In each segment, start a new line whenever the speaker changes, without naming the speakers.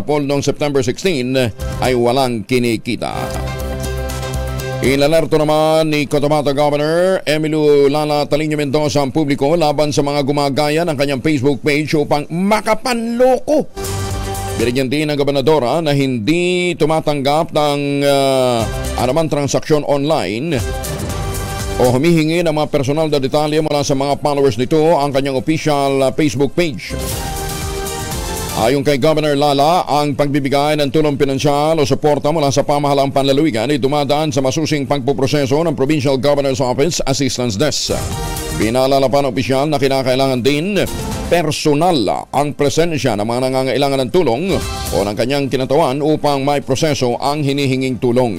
poll noong September 16 ay walang kinikita. Inalerto naman ni Cotabato Governor Emilio Lala Taliño Mendoza ang publiko laban sa mga gumagaya ng kanyang Facebook page upang makapanloko. Binigyan din ng gobernadora na hindi tumatanggap ng anumang transaksyon online o humihingi ng mga personal na detalye mula sa mga followers nito ang kanyang official Facebook page. Ayon kay Governor Lala, ang pagbibigay ng tulong pinansyal o suporta mula sa pamahalaang panlalawigan ay dumadaan sa masusing pagpuproseso ng Provincial Governor's Office Assistance Desk. Pinaalala pa ng opisyal na kinakailangan din personal ang presensya ng mga nangangailangan ng tulong o ng kanyang kinatawan upang may proseso ang hinihinging tulong.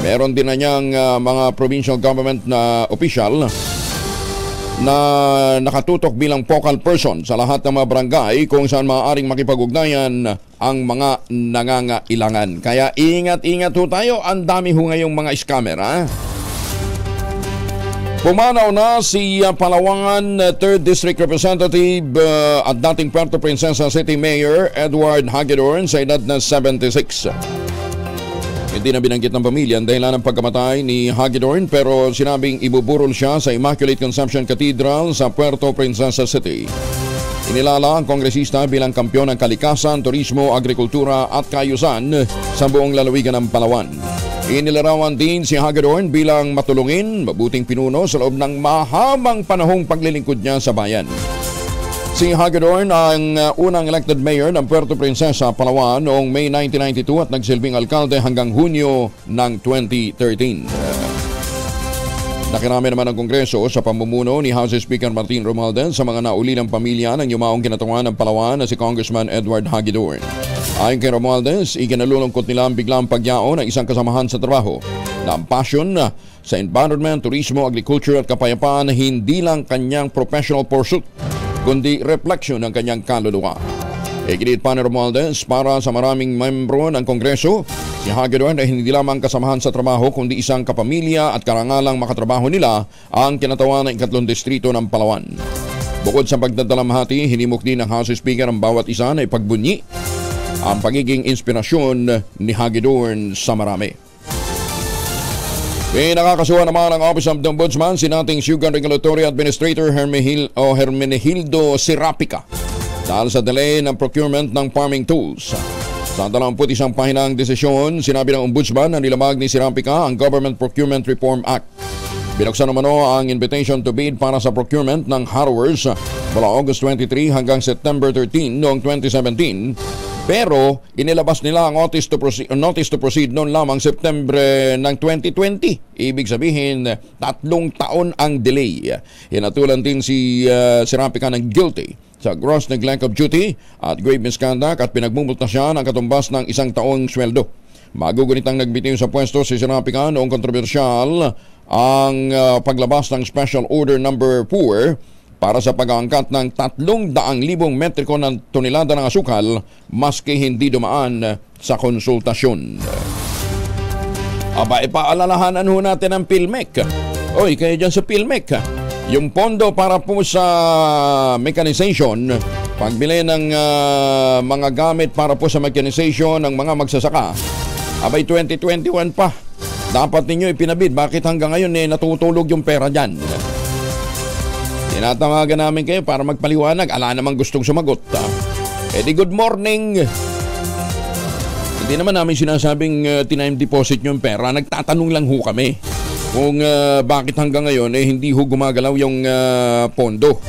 Meron din na niyang mga provincial government na opisyal na nakatutok bilang focal person sa lahat ng mga barangay kung saan maaaring makipag-ugnayan ang mga nangangailangan. Kaya ingat-ingat ho tayo, ang dami ho ngayong mga scammer, ha? Pumanaw na si Palawan 3rd District Representative at dating Puerto Princesa City Mayor Edward Hagedorn sa edad na 76. Hindi na binanggit ng pamilya ang dahilan ng pagkamatay ni Hagedorn pero sinabing ibuburol siya sa Immaculate Conception Cathedral sa Puerto Princesa City. Inilala ang kongresista bilang kampyon ng kalikasan, turismo, agrikultura at kaayusan sa buong lalawigan ng Palawan. Inilarawan din si Hagedorn bilang matulungin, mabuting pinuno sa loob ng mahabang panahong paglilingkod niya sa bayan. Si Hagedorn ang unang elected mayor ng Puerto Princesa, Palawan noong May 1992 at nagsilbing alkalde hanggang Hunyo ng 2013. Nakinami naman ang Kongreso sa pamumuno ni House Speaker Martin Romualdez sa mga naulilang pamilya ng yumaong kinatawan ng Palawan na si Congressman Edward Hagedorn. Ayon kay Romualdez, ikinalulungkot nila ang biglang pagyao ng isang kasamahan sa trabaho na ang passion sa environment, turismo, agriculture at kapayapaan hindi lang kanyang professional pursuit kundi refleksyon ng kanyang kaluluwa. Iginit pa ni Romualdez para sa maraming membro ng Kongreso, si Hagedorn ay hindi lamang kasamahan sa trabaho kundi isang kapamilya at karangalang makatrabaho nila ang kinatawan ng 3 distrito ng Palawan. Bukod sa pagdadalamhati, hinimok din ng House Speaker ang bawat isa na ipagbunyi ang pagiging inspirasyon ni Hagedorn sa marami. Nakakasuhan naman ang Office of the Ombudsman si nating Sugar Regulatory Administrator Hermenegildo Sirapica dahil sa delay ng procurement ng farming tools. Sa 21 pahinang desisyon, sinabi ng Ombudsman na nilabag ni Sirapica ang Government Procurement Reform Act. Binuksan naman ang invitation to bid para sa procurement ng harrowers mula August 23 hanggang September 13 noong 2017. Pero inilabas nila ang notice to proceed noon lamang September ng 2020. Ibig sabihin, 3 taon ang delay. Hinatulan din si Sirapica ng guilty sa gross neglect of duty at grave misconduct at pinagmumulta siya ng katumbas ng 1 taong sweldo. Magugunitang nagbitiw sa pwesto si Sirapica noong kontrobersyal ang paglabas ng Special Order Number 4 para sa pag-aangkat ng 300,000 metriko ng tonelada ng asukal maski hindi dumaan sa konsultasyon. Aba, ipaalalahanan ho natin ang PhilMec. Oy, kayo dyan sa PhilMec, yung pondo para po sa mechanization, pagbili ng mga gamit para po sa mechanization ng mga magsasaka, abay 2021 pa. Dapat ninyo ipinabid. Bakit hanggang ngayon natutulog yung pera dyan? Tinatawagan namin kayo para magpaliwanag. Ala namang gustong sumagot. Di good morning. Hindi naman namin sinasabing time deposit nyo yung pera. Nagtatanong lang ho kami kung bakit hanggang ngayon hindi ho gumagalaw yung pondo.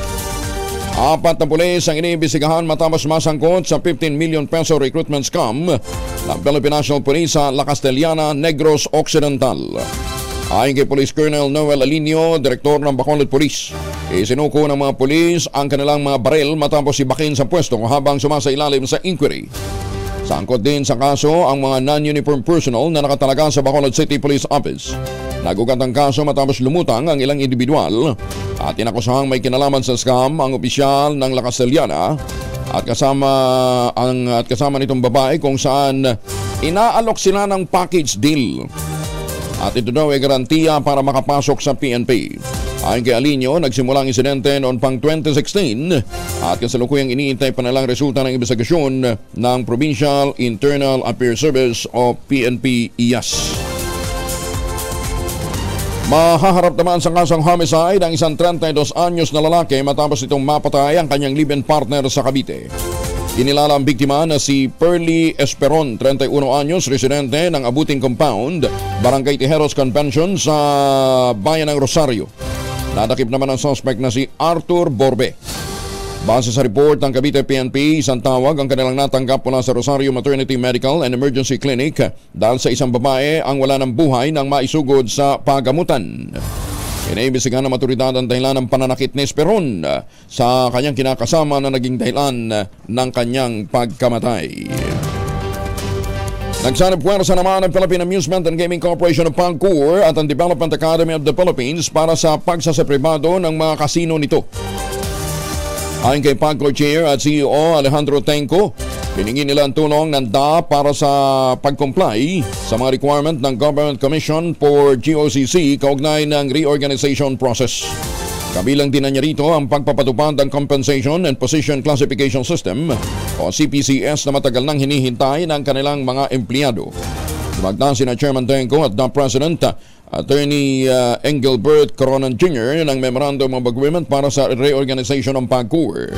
4 na pulis ang iniimbestigahan matapos masangkot sa 15 million peso recruitment scam ng Philippine National Police sa La Castellana, Negros Occidental. Ayon kay Police Colonel Noel Alinio, Direktor ng Bacolod Police, isinuko ng mga pulis ang kanilang mga baril matapos ibakin sa pwesto habang sumasailalim sa inquiry. Sangkot din sa kaso ang mga non-uniform personnel na nakatalaga sa Bacolod City Police Office. Nagugat ang kaso matapos lumutang ang ilang individual at inakusahang may kinalaman sa scam ang opisyal ng La Castellana at kasama nitong babae kung saan inaalok sila ng package deal. At ito daw ay garantiya para makapasok sa PNP. Ayon kay Alinio, nagsimula ang insidente noon pang 2016 at kasalukuyang iniintay pa nalang resulta ng investigasyon ng Provincial Internal Affairs Service o PNP IAS. Mahaharap naman sa kasong homicide ang isang 32 anyos na lalaki matapos itong mapatay ang kanyang live-in partner sa Cavite. Kinilala ang biktima na si Pearly Esperon, 31 anyos, residente ng Abuting Compound, Barangay Tijeros Convention sa Bayan ng Rosario. Nadakip naman ang suspect na si Arthur Borbe. Base sa report ng Cavite PNP, isang tawag ang kanilang natanggap mula sa Rosario Maternity Medical and Emergency Clinic dahil sa isang babae ang wala ng buhay nang maisugod sa pagamutan. Iniimbestigahan ng maturidad ang dahilan ng pananakit ni Esperon sa kanyang kinakasama na naging dahilan ng kanyang pagkamatay. Nagsanib puwersa naman ang Philippine Amusement and Gaming Corporation of PAGCOR at ang Development Academy of the Philippines para sa pagsasapribado ng mga kasino nito. Ayon kay PAGCOR Chair at CEO Alejandro Tenco, hiningi nila ang tulong ng DA para sa pag-comply sa mga requirement ng Government Commission for GOCC kaugnay ng reorganization process. Kabilang din niya rito ang pagpapatupad ng Compensation and Position Classification System o CPCS na matagal nang hinihintay ng kanilang mga empleyado. Dumagda sina Chairman Tenco at the President Attorney Engelbert Coronan Jr. ng Memorandum of Agreement para sa reorganization ng PAGCOR.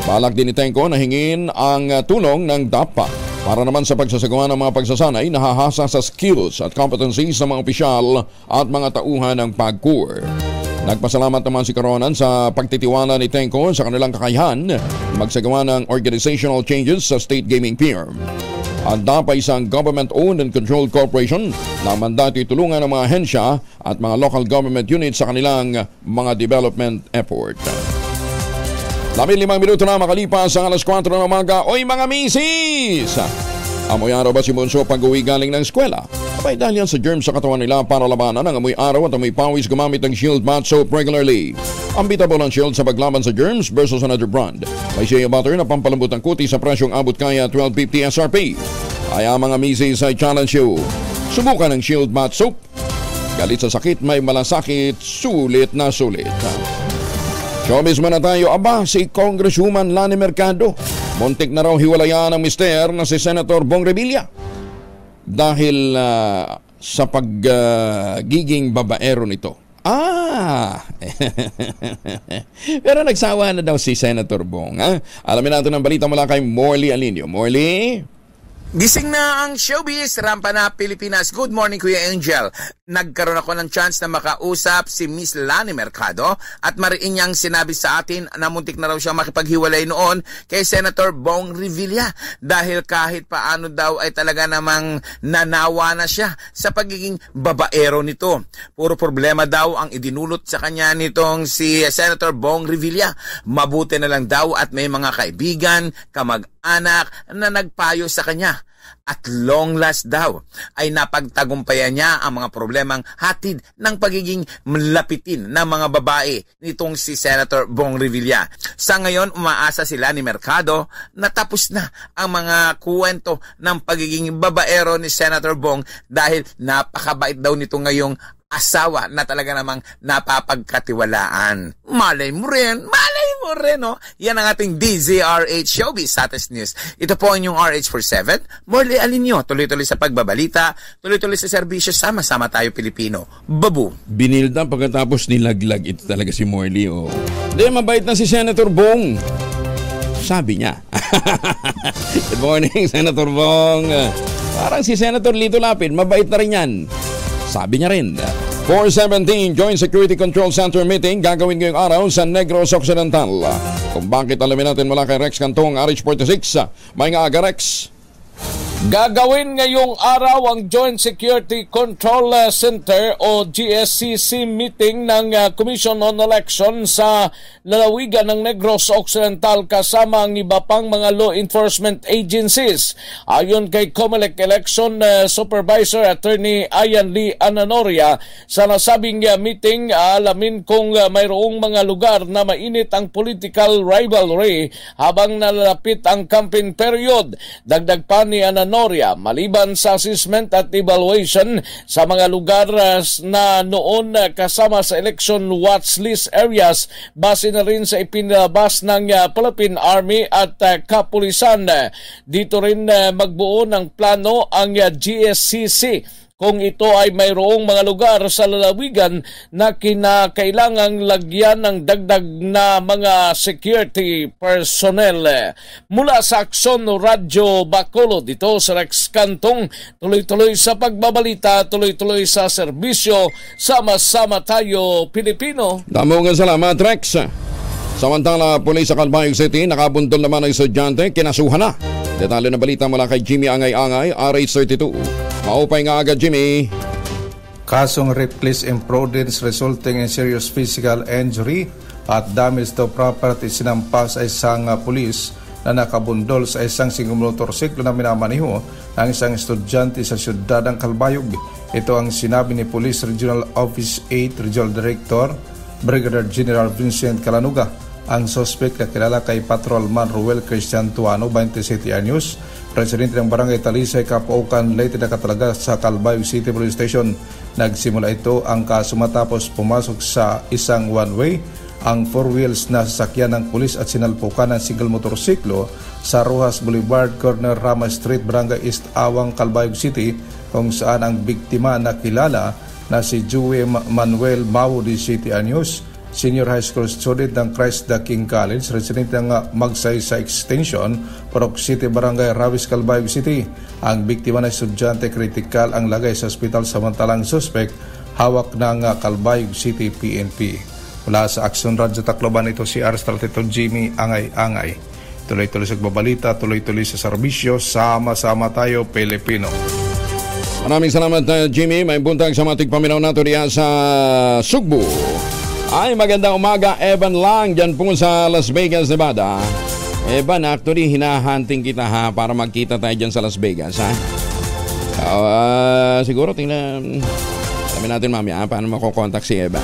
Balak din ni Tenco na hingin ang tulong ng DAPA para naman sa pagsasagawa ng mga pagsasanay na hahasa sa skills at competencies ng mga opisyal at mga tauhan ng PAGCOR. Nagpasalamat naman si Coronan sa pagtitiwala ni Tenco sa kanilang kakayahan magsagawa ng organizational changes sa state gaming firm. Ang DAPA ay isang government-owned and controlled corporation na mandato tulungan ng mga ahensya at mga local government units sa kanilang mga development effort. 15 minuto na makalipas ang alas 4 ng umaga. Oy mga misis! Amoy araw ba si Monso pag-uwi galing ng eskwela? Abay dahil yan sa germs sa katawan nila para labanan ang amoy araw at amoy pawis gumamit ng Shield Bath Soap regularly. Unbeatable ang Shield sa paglaban sa germs versus another brand. May shea butter na pampalambot ng kuti sa presyong abot kaya 12.50 SRP. Kaya mga misis, I challenge you. Subukan ng Shield Bath Soap. Galit sa sakit, may malasakit, sulit na sulit. Showbiz muna tayo. Aba, si Congresswoman Lani Mercado. Muntik na raw hiwalayan ng mister na si Senator Bong Revilla. Dahil sa pagiging babaero nito. Pero nagsawa na daw si Senator Bong. Alamin natin ang balita mula kay Morley Alinio. Morley?
Gising na ang showbiz, rampa na Pilipinas. Good morning, Kuya Angel. Nagkaroon ako ng chance na makausap si Miss Lani Mercado at mariin niyang sinabi sa atin na muntik na raw siyang makipaghiwalay noon kay Senator Bong Revilla dahil kahit paano daw ay talaga namang nanawa na siya sa pagiging babaero nito. Puro problema daw ang idinulot sa kanya nitong si Senator Bong Revilla. Mabuti na lang daw at may mga kaibigan, kamag-anak na nagpayo sa kanya. At long last daw ay napagtagumpayan niya ang mga problemang hatid ng pagiging malapitin ng mga babae nitong si Senator Bong Revilla. Sa ngayon, umaasa sila ni Mercado na tapos na ang mga kwento ng pagiging babaero ni Senator Bong dahil napakabait daw nito ngayong asawa na talaga namang napapagkatiwalaan. Malay mo rin, no? Yan ang ating DZRH Showbiz Status News. Ito po ang inyong RH47. Morley Alinio, tuloy-tuloy sa pagbabalita, tuloy-tuloy sa serbisyo, sama-sama tayo Pilipino. Babu.
Binilda pagkatapos nilaglag. Ito talaga si Morley, oh. Hindi, mabait na si Senator Bong. Sabi niya. Good morning, Senator Bong. Parang si Senator Lito Lapid, mabait na rin yan. Sabi niya rin. 417 Joint Security Control Center meeting gagawin ngayong araw sa Negros Occidental. Kung bakit alamin natin mula kay Rex Cantong, RH46. May nga aga, Rex.
Gagawin ngayong araw ang Joint Security Control Center o GSCC meeting ng Commission on Election sa lalawigan ng Negros Occidental kasama ang iba pang mga law enforcement agencies. Ayon kay COMELEC Election Supervisor Attorney Ian Lee Ananoria, sa nasabing meeting alamin kung mayroong mga lugar na mainit ang political rivalry habang nalalapit ang campaign period. Dagdag pa ni Ananoria, NORIA. Maliban sa assessment at evaluation sa mga lugar na noon kasama sa election watch list areas, base na rin sa ipinabas ng Philippine Army at Kapulisan. Dito rin magbuo ng plano ang GSCC kung ito ay mayroong mga lugar sa lalawigan na kinakailangang lagyan ng dagdag na mga security personnel. Mula sa Akson Radyo Bacolod, dito sa Rex Cantong, tuloy-tuloy sa pagbabalita, tuloy-tuloy sa serbisyo, sama-sama tayo Pilipino.
Damong salamat, Rex. Samantala, pulis sa Calbayog City, nakabuntol naman ang estudyante, kinasuhan na. Detalye na balita mula kay Jimmy Angay-Angay, RH32. Maupay nga agad, Jimmy.
Kasong reckless imprudence resulting in serious physical injury at damage to property sinampas sa isang pulis na nakabundol sa isang single motorsiklo na minamaniho ng isang estudyante sa siyudad ng Calbayog. Ito ang sinabi ni Police Regional Office 8 Regional Director Brigadier General Vincent Calanuga. Ang suspect na kilala kay Patrolman Ruel Christian Tuano, 27 anyos, presidente ng Barangay Talisay, Capaucan, Leyte na katalaga sa Calbayog City Police Station. Nagsimula ito ang kaso matapos pumasok sa isang one-way ang four wheels na sasakyan ng pulis at sinalpukan ng single motorsiklo sa Rojas Boulevard, corner Rama Street, Barangay East Awang, Calbayog City, kung saan ang biktima na kilala na si Joey Manuel Mau, 17 anyos, senior high school student ng Christ the King College, resident ng Magsaysay Extension, Purok City, Barangay Ravis, Calbayog City. Ang biktima na estudyante kritikal ang lagay sa ospital, samantalang suspect hawak ng Calbayog City PNP. Mula sa Action Radyo Tacloban, ito si RH32 Jimmy Angay-Angay. Tuloy-tuloy sa babalita, tuloy-tuloy sa serbisyo, sama-sama tayo Pilipino.
Maraming salamat, Jimmy. May buntag sa matig paminaw nato diya sa Sugbo. Ay, magandang umaga, Evan lang, dyan po sa Las Vegas, Nevada. Evan, actually, hinahunting kita ha, para magkita tayo dyan sa Las Vegas, ha? Siguro, tingnan, alamin natin mamaya, paano makokontak si Evan.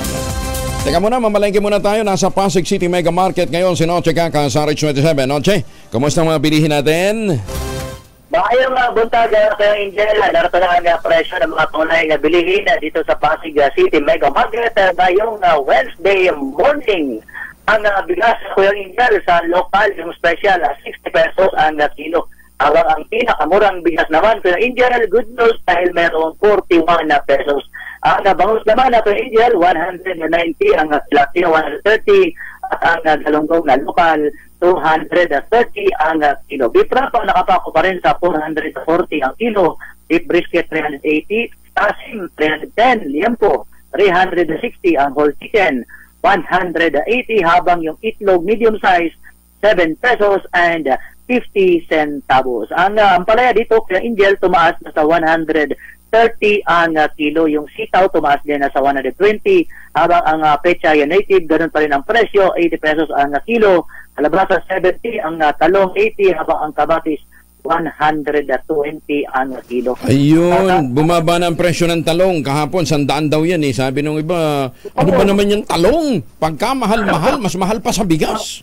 Teka muna, mamalengke muna tayo. Nasa Pasig City Mega Market ngayon si Noche Kaka sa RH27. Noche, kumusta mga bilihin natin?
Maayong buntag kayo, Angel. Narito na ang presyo ng mga tunay na bilihin dito sa Pasig City Mega Market ngayong Wednesday morning. Ang bigas, Kuya Angel, sa local, yung special, 60 pesos ang kilo. Habang ang pinakamurang bigas naman, Kuya Angel, good news dahil mayroong 41 pesos. Ang bangus naman, Kuya Angel, 190, ang Latino 130, at ang galunggong na local, 230 ang kilo. Beef wrap ang nakapako pa rin sa 440 ang kilo. Beef brisket 380, asim 310, liempo 360 ang whole chicken 180, habang yung itlog medium size 7 pesos and 50 centavos. Ang ampalaya dito, Kuya Angel, tumaas na sa 130 ang kilo. Yung sitaw tumaas din na sa 120, habang ang pechay native, ganun pa rin ang presyo, 80 pesos ang kilo. Kalabasa 70, ang talong 80, habang ang kamatis 120 ang kilo.
Ayun, bumaba na ang presyo ng talong. Kahapon, 100 daw yan eh. Sabi nung iba, ano ba naman yung talong? Pagka mahal-mahal, mas mahal pa sa bigas.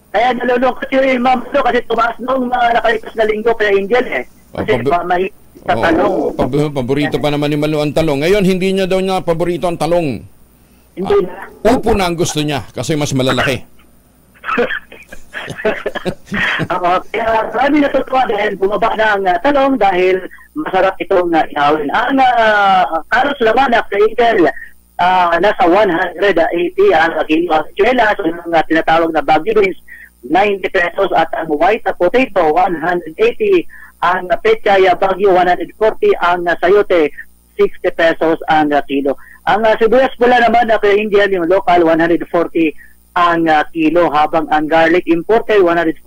Kaya nalulungkot yung ma'am kasi tumaas nung nakalipas na linggo, Kuya Angel eh. Kasi mahigit sa talong.
Paborito pa naman ni Malu ang talong. Ngayon, hindi niya daw niya paborito ang talong.
Hindi na.
Upo na ang gusto niya kasi mas malalaki.
Kaya marami natutuwa dahil bumaba na ang talong dahil masarap itong ihawin. Ang karos naman na Angel, nasa 180 ang kilo. Actuela, so yung tinatawag na bagyo beans, 90 pesos, at ang white potato 180, ang pechay bagyo 140, ang sayote 60 pesos ang kilo. Ang sibuyas pula naman na kay Indian, yung local 140 ang kilo, habang ang garlic imported 140,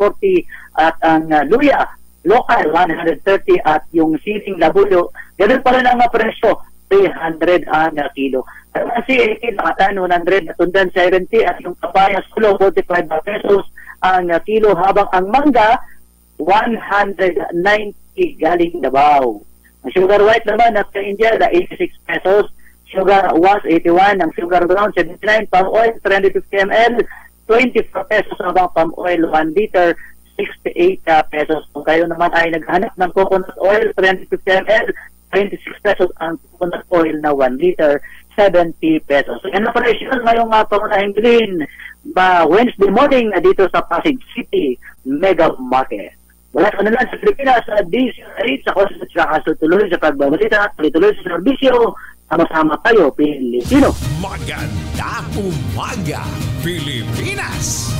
at ang luya local 130, at yung siling labuyo ganun pa rin ang presyo, 300 ang kilo. Kasi nakatan 100, natundan 70, at yung kapayas kulo 45 pesos ang kilo, habang ang mangga 190 galing Davao. Ang sugar white naman at sa India 86 pesos, sugar was 81, ang sugar brown 79, palm oil 350 ml 24 pesos, habang palm oil 1 liter 68 pesos. Kung kayo naman ay naghanap ng coconut oil, 350 ml, 26 pesos ang coconut oil na 1 liter, 70 pesos. So, yan ang presyo ngayong pangunahing bilhin Wednesday morning dito sa Pasig City Mega Market. Wala sa kanilang sa Pilipinas, DCRH, ako sa tuloy sa pagbabalita, tuloy sa serbisyo, sama-sama tayo, Pilipino.
Magandang umaga, Pilipinas!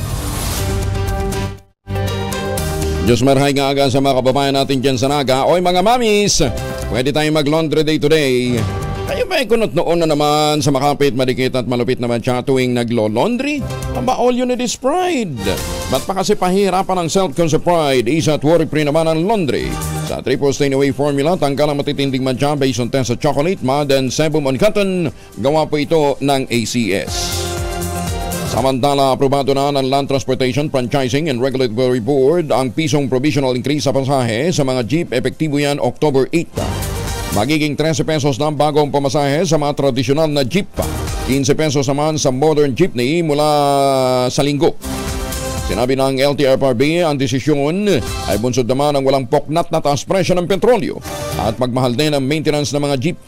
Diyos marhay nga aga sa mga kababayan natin dyan sa Naga. Oy mga mamis, pwede tayong mag-laundry day today. Kayo ba kunot noon na naman sa makapit, madikit at malupit naman siya tuwing naglo-laundry? Aba, all you need is pride. Ba't pa kasi pahirapan ang self-concept pride? Isa at worry-free naman ang laundry. Sa triple stain away formula, tanggal ang matitinding madya based on test sa chocolate, mud, and sebum on cotton. Gawa po ito ng ACS. Samantala, aprobado na ng Land Transportation, Franchising and Regulatory Board ang pisong provisional increase sa pasahe sa mga jeep. Epektibo yan October 8. Magiging 13 pesos na ang bagong pamasahe sa mga tradisyonal na jeep. 15 pesos naman sa modern jeepney mula sa linggo. Sinabi ng LTFRB, ang desisyon ay bunsod naman ng walang poknat na taas presyo ng petrolyo at magmahal din ang maintenance ng mga jeep.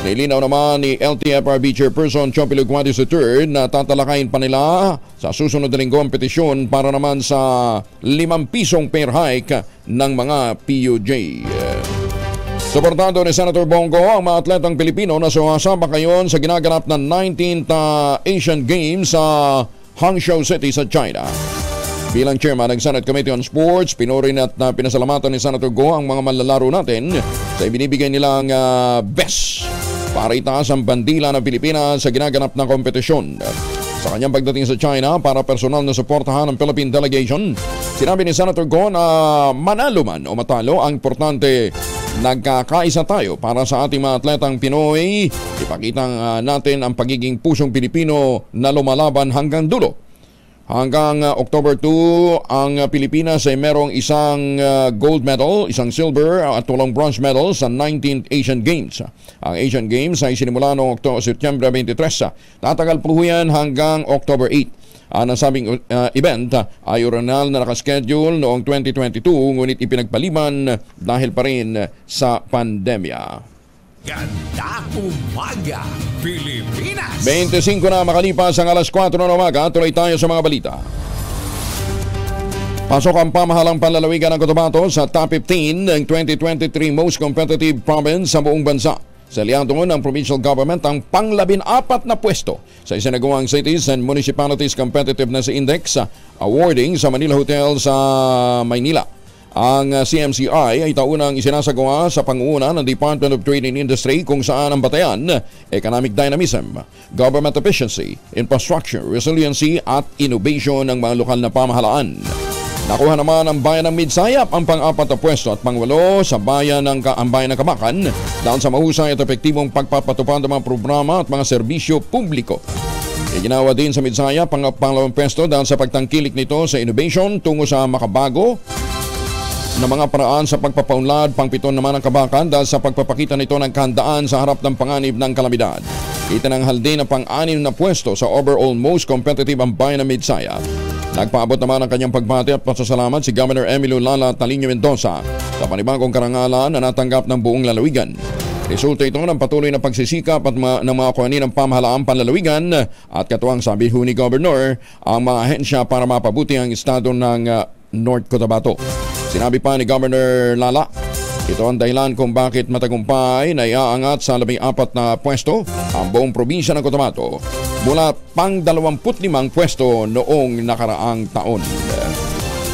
Nilinaw naman ni LTFRB Chairperson Chompi Luguadis III na tatalakayin pa nila sa susunod na linggo ang petisyon para naman sa 5 pisong per hike ng mga PUJ. Suportado ni Senator Bongo ang mga atletang Pilipino na sumasabak ngayon sa ginaganap na 19th Asian Games sa Hangzhou City sa China. Bilang chairman ng Senate Committee on Sports, pinorin at pinasalamatan ni Senator Go ang mga manlalaro natin sa ibinibigay nilang best para itaas ang bandila ng Pilipinas sa ginaganap na kompetisyon. Sa kanyang pagdating sa China para personal na suportahan ng Philippine delegation, sinabi ni Senator Go na manalo man o matalo, ang importante nagkakaisa tayo para sa ating mga atletang Pinoy. Ipakita natin ang pagiging pusong Pilipino na lumalaban hanggang dulo. Hanggang October 2, ang Pilipinas ay merong isang gold medal, isang silver at 8 bronze medal sa 19th Asian Games. Ang Asian Games ay sinimula noong Setyembre 23. Tatagal po yan hanggang October 8. Ang nasabing event ay original na nakaschedule noong 2022 ngunit ipinagpaliban dahil pa rin sa pandemya.
Ganda umaga, Pilipinas!
25 na makalipas ang alas 4 ng umaga, tuloy tayo sa mga balita. Pasok ang pamahalang panlalawigan ng Cotabato sa top 15 ng 2023 Most Competitive Province sa buong bansa. Sa liado ng provincial government ang pang-14 na pwesto sa isinagawang Cities and Municipalities Competitiveness Index awarding sa Manila Hotel sa Maynila. Ang CMCI ay taunang isinasagawa sa pangunguna ng Department of Trade and Industry kung saan ang batayan, economic dynamism, government efficiency, infrastructure, resiliency at innovation ng mga lokal na pamahalaan. Nakuha naman ang bayan ng Midsayap ang pang-4 na pwesto at pang-8 sa bayan ng Kabakan dahil sa mahusay at epektibong pagpapatupad ng mga programa at mga serbisyo publiko. Iginawa din sa Midsayap ang pang-2 pwesto dahil sa pagtangkilik nito sa innovation tungo sa makabago na mga paraan sa pagpapaunlad. Pang-7 naman ang Kabakan dahil sa pagpapakita nito ng kahandaan sa harap ng panganib ng kalamidad. Itinanghal din ang pang-6 na pwesto sa overall most competitive ang bayan ng Midsayap. Nagpaabot naman ang kanyang pagbati at pasasalamat si Governor Emilio Lala Taliño Mendoza sa panibagong karangalan na natanggap ng buong lalawigan. Resulta ito ng patuloy na pagsisikap at ng mga kuhanin ng pamahalaang panlalawigan at katuwang sabi ni Governor ang mga ahensya para mapabuti ang estado ng North Cotabato. Sinabi pa ni Governor Lala, ito ang dahilan kung bakit matagumpay na iaangat sa 14 na pwesto ang buong probinsya ng Cotabato mula pang 25 pwesto noong nakaraang taon.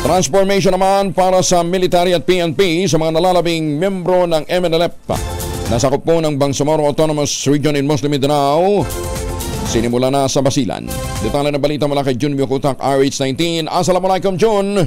Transformation naman para sa military at PNP sa mga nalalabing membro ng MNLF. Nasakop po ng Bangsamoro Autonomous Region in Muslim Mindanao. Sinimula na sa Basilan. Detalye na balita mula kay Jun Miokutak, RH19. Assalamualaikum, Jun.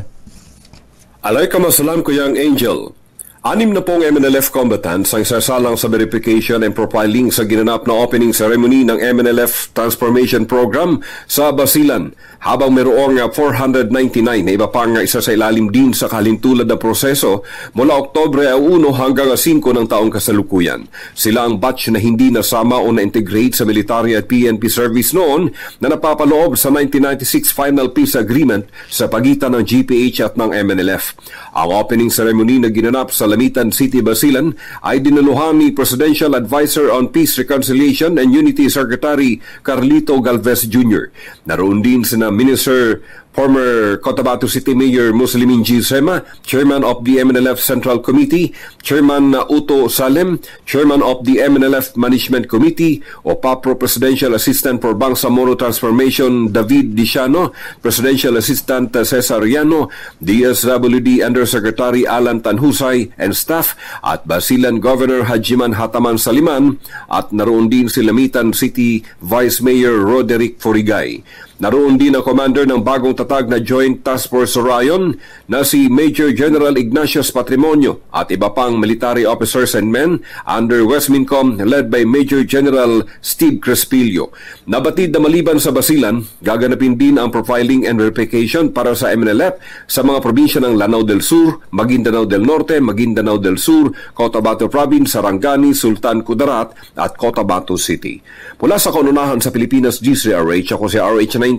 Alaikum assalam, Kuyang Angel. 6 na pong MNLF combatants ang sasalang sa verification and profiling sa ginanap na opening ceremony ng MNLF Transformation Program sa Basilan, habang mayroong 499 na iba pang isa sa ilalim din sa kalintulad na proseso mula Oktobre 1 hanggang 5 ng taong kasalukuyan. Sila ang batch na hindi nasama o na-integrate sa military at PNP service noon na napapaloob sa 1996 Final Peace Agreement sa pagitan ng GPH at ng MNLF. Ang opening ceremony na ginanap sa Lamitan City, Basilan ay dinaluhan ni Presidential Advisor on Peace, Reconciliation and Unity Secretary Carlito Galvez Jr. Naroon din sina Minister former Cotabato City Mayor Muslimin G. Sema, Chairman of the MNLF Central Committee, Chairman Uto Salem, Chairman of the MNLF Management Committee, OPAPRO Presidential Assistant for Bangsamoro Transformation David Diciano, Presidential Assistant Cesar Riano, DSWD Undersecretary Alan Tanhusay and staff, at Basilan Governor Hajiman Hataman Saliman, at naroon din si Lamitan City Vice Mayor Roderick Forigay. Naroon din ang commander ng bagong tatag na Joint Task Force Orion na si Major General Ignatius Patrimonio at iba pang military officers and men under Westmincom led by Major General Steve Crespillo. Nabatid na maliban sa Basilan, gaganapin din ang profiling and verification para sa MNLF sa mga probinsya ng Lanao del Sur, Maguindanao del Norte, Maguindanao del Sur, Cotabato Province, Sarangani, Sultan Kudarat at Cotabato City. Mula sa kaununahan sa Pilipinas, GCRH, ako si RH19,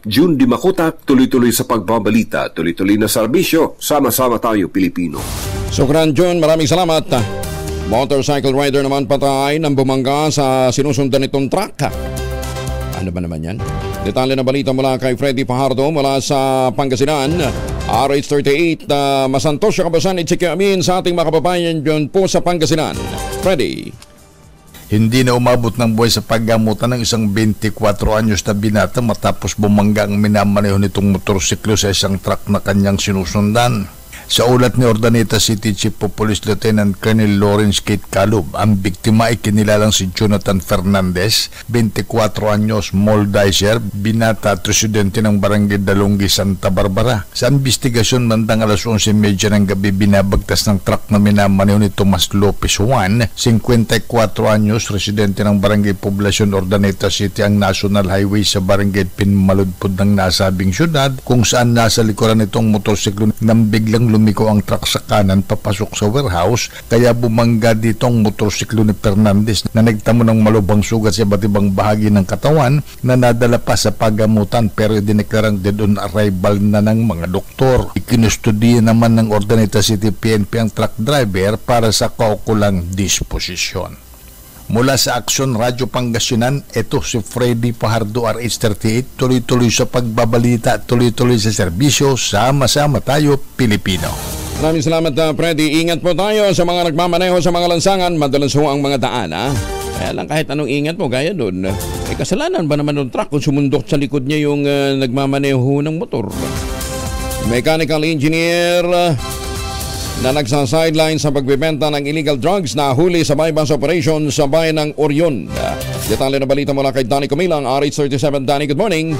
June Di Makuta, tuloy-tuloy sa pagbabalita, tuloy-tuloy na serbisyo, sama-sama tayo Pilipino.
Sukran June, maraming salamat. Motorcycle rider naman patay nang bumangga sa sinusundan nitong truck. Ano ba naman yan? Detalye na balita mula kay Freddy Fajardo mula sa Pangasinan. RH38, Masantos, Kabasan, Itzikiamin sa ating mga kababayan dyan po sa Pangasinan. Freddy.
Hindi na umabot ng buhay sa paggamutan ng isang 24 anyos na binata matapos bumangga ang minamaneho nitong motorsiklo sa isang truck na kanyang sinusundan. Sa ulat ni Ordaneta City Chief of Police Lieutenant Colonel Lawrence Kate Calub, ang biktima ay kinilalang si Jonathan Fernandez, 24 anyos, Moldizer, binata at residente ng Barangay Dalonggi, Santa Barbara. Sa investigasyon, bandang alas 11:30 ng gabi, binabagtas ng truck na minamaneho ni Tomas Lopez Juan, 54 anyos, residente ng Barangay Poblacion, Ordaneta City, ang National Highway sa Barangay Pinmaludpod ng nasabing syudad, kung saan nasa likuran nitong motorsiklo nang biglang lumiko ang truck sa kanan papasok sa warehouse, kaya bumangga dito ang motorsiklo ni Fernandez na nagtamo ng malubhang sugat sa iba't ibang bahagi ng katawan na nadala pa sa pagamutan pero dineklarang dead on arrival na ng mga doktor. Ikinustudiya naman ng Ordaneta City PNP ang truck driver para sa kaukulang disposisyon. Mula sa Aksyon Radyo Pangasinan, ito si Freddy Fajardo, RH38, tuloy-tuloy sa pagbabalita, tuloy-tuloy sa serbisyo, sama-sama tayo Pilipino.
Maraming salamat, Freddy. Ingat po tayo sa mga nagmamaneho sa mga lansangan, madalas ho ang mga daan, ha? Kaya lang kahit anong ingat mo, gaya doon, kasalanan ba naman ng truck kung sumundok sa likod niya yung nagmamaneho ng motor? Mechanical engineer na nagsa-sideline sa pagbebenta ng illegal drugs na huli sa bypass operation sa bayan ng Orion. Detalye na balita mula kay Danny Comilang, RH37. Danny, good morning.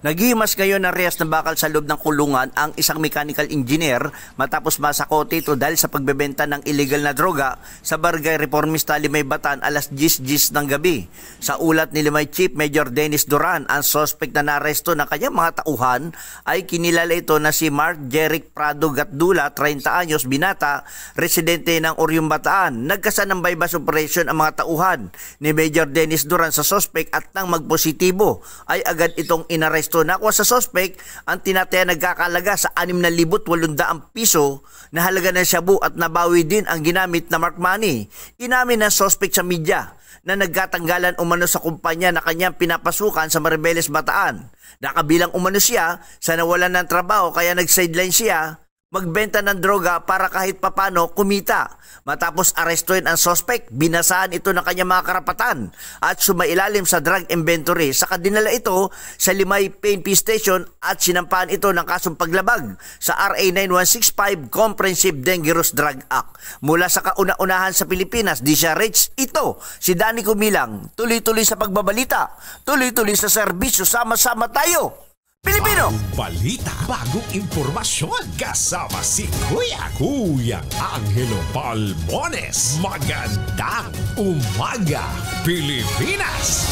Naghihimas ngayon ng rehas na bakal sa loob ng kulungan ang isang mechanical engineer matapos masakote ito dahil sa pagbebenta ng illegal na droga sa Barangay Reformista, Limay Batan alas 10:10 ng gabi. Sa ulat ni Limay Chief Major Dennis Duran, ang suspect na naresto ng kanyang mga tauhan ay kinilala ito na si Mark Jeric Prado Gatdula, 30 anyos, binata, residente ng Orion, Bataan. Nagkasan ng bypass operation ang mga tauhan ni Major Dennis Duran sa suspect at nang magpositibo ay agad itong inaresto. Nakuha sa suspect ang tinataya nagkakalaga sa 6,800 piso na halaga ng shabu at nabawi din ang ginamit na mark money. Inamin ng suspect sa media na nagkatanggalan umano sa kumpanya na kanyang pinapasukan sa Maribeles, Bataan. Nakabilang umano siya sa nawalan ng trabaho kaya nag-sideline siya magbenta ng droga para kahit papano kumita. Matapos arestuin ang suspect, binasaan ito ng kanyang mga karapatan at sumailalim sa drug inventory. Saka dinala ito sa Limay PNP Station at sinampahan ito ng kasong paglabag sa RA 9165 Comprehensive Dangerous Drug Act. Mula sa kauna-unahan sa Pilipinas, DCRH, ito si Danny Comilang. Tuloy-tuloy sa pagbabalita, tuloy-tuloy sa serbisyo, sama-sama tayo Pilipino!
Balita, bagong impormasyon, kasama si Kuya Angelo Palmones. Magandang umaga, Pilipinas!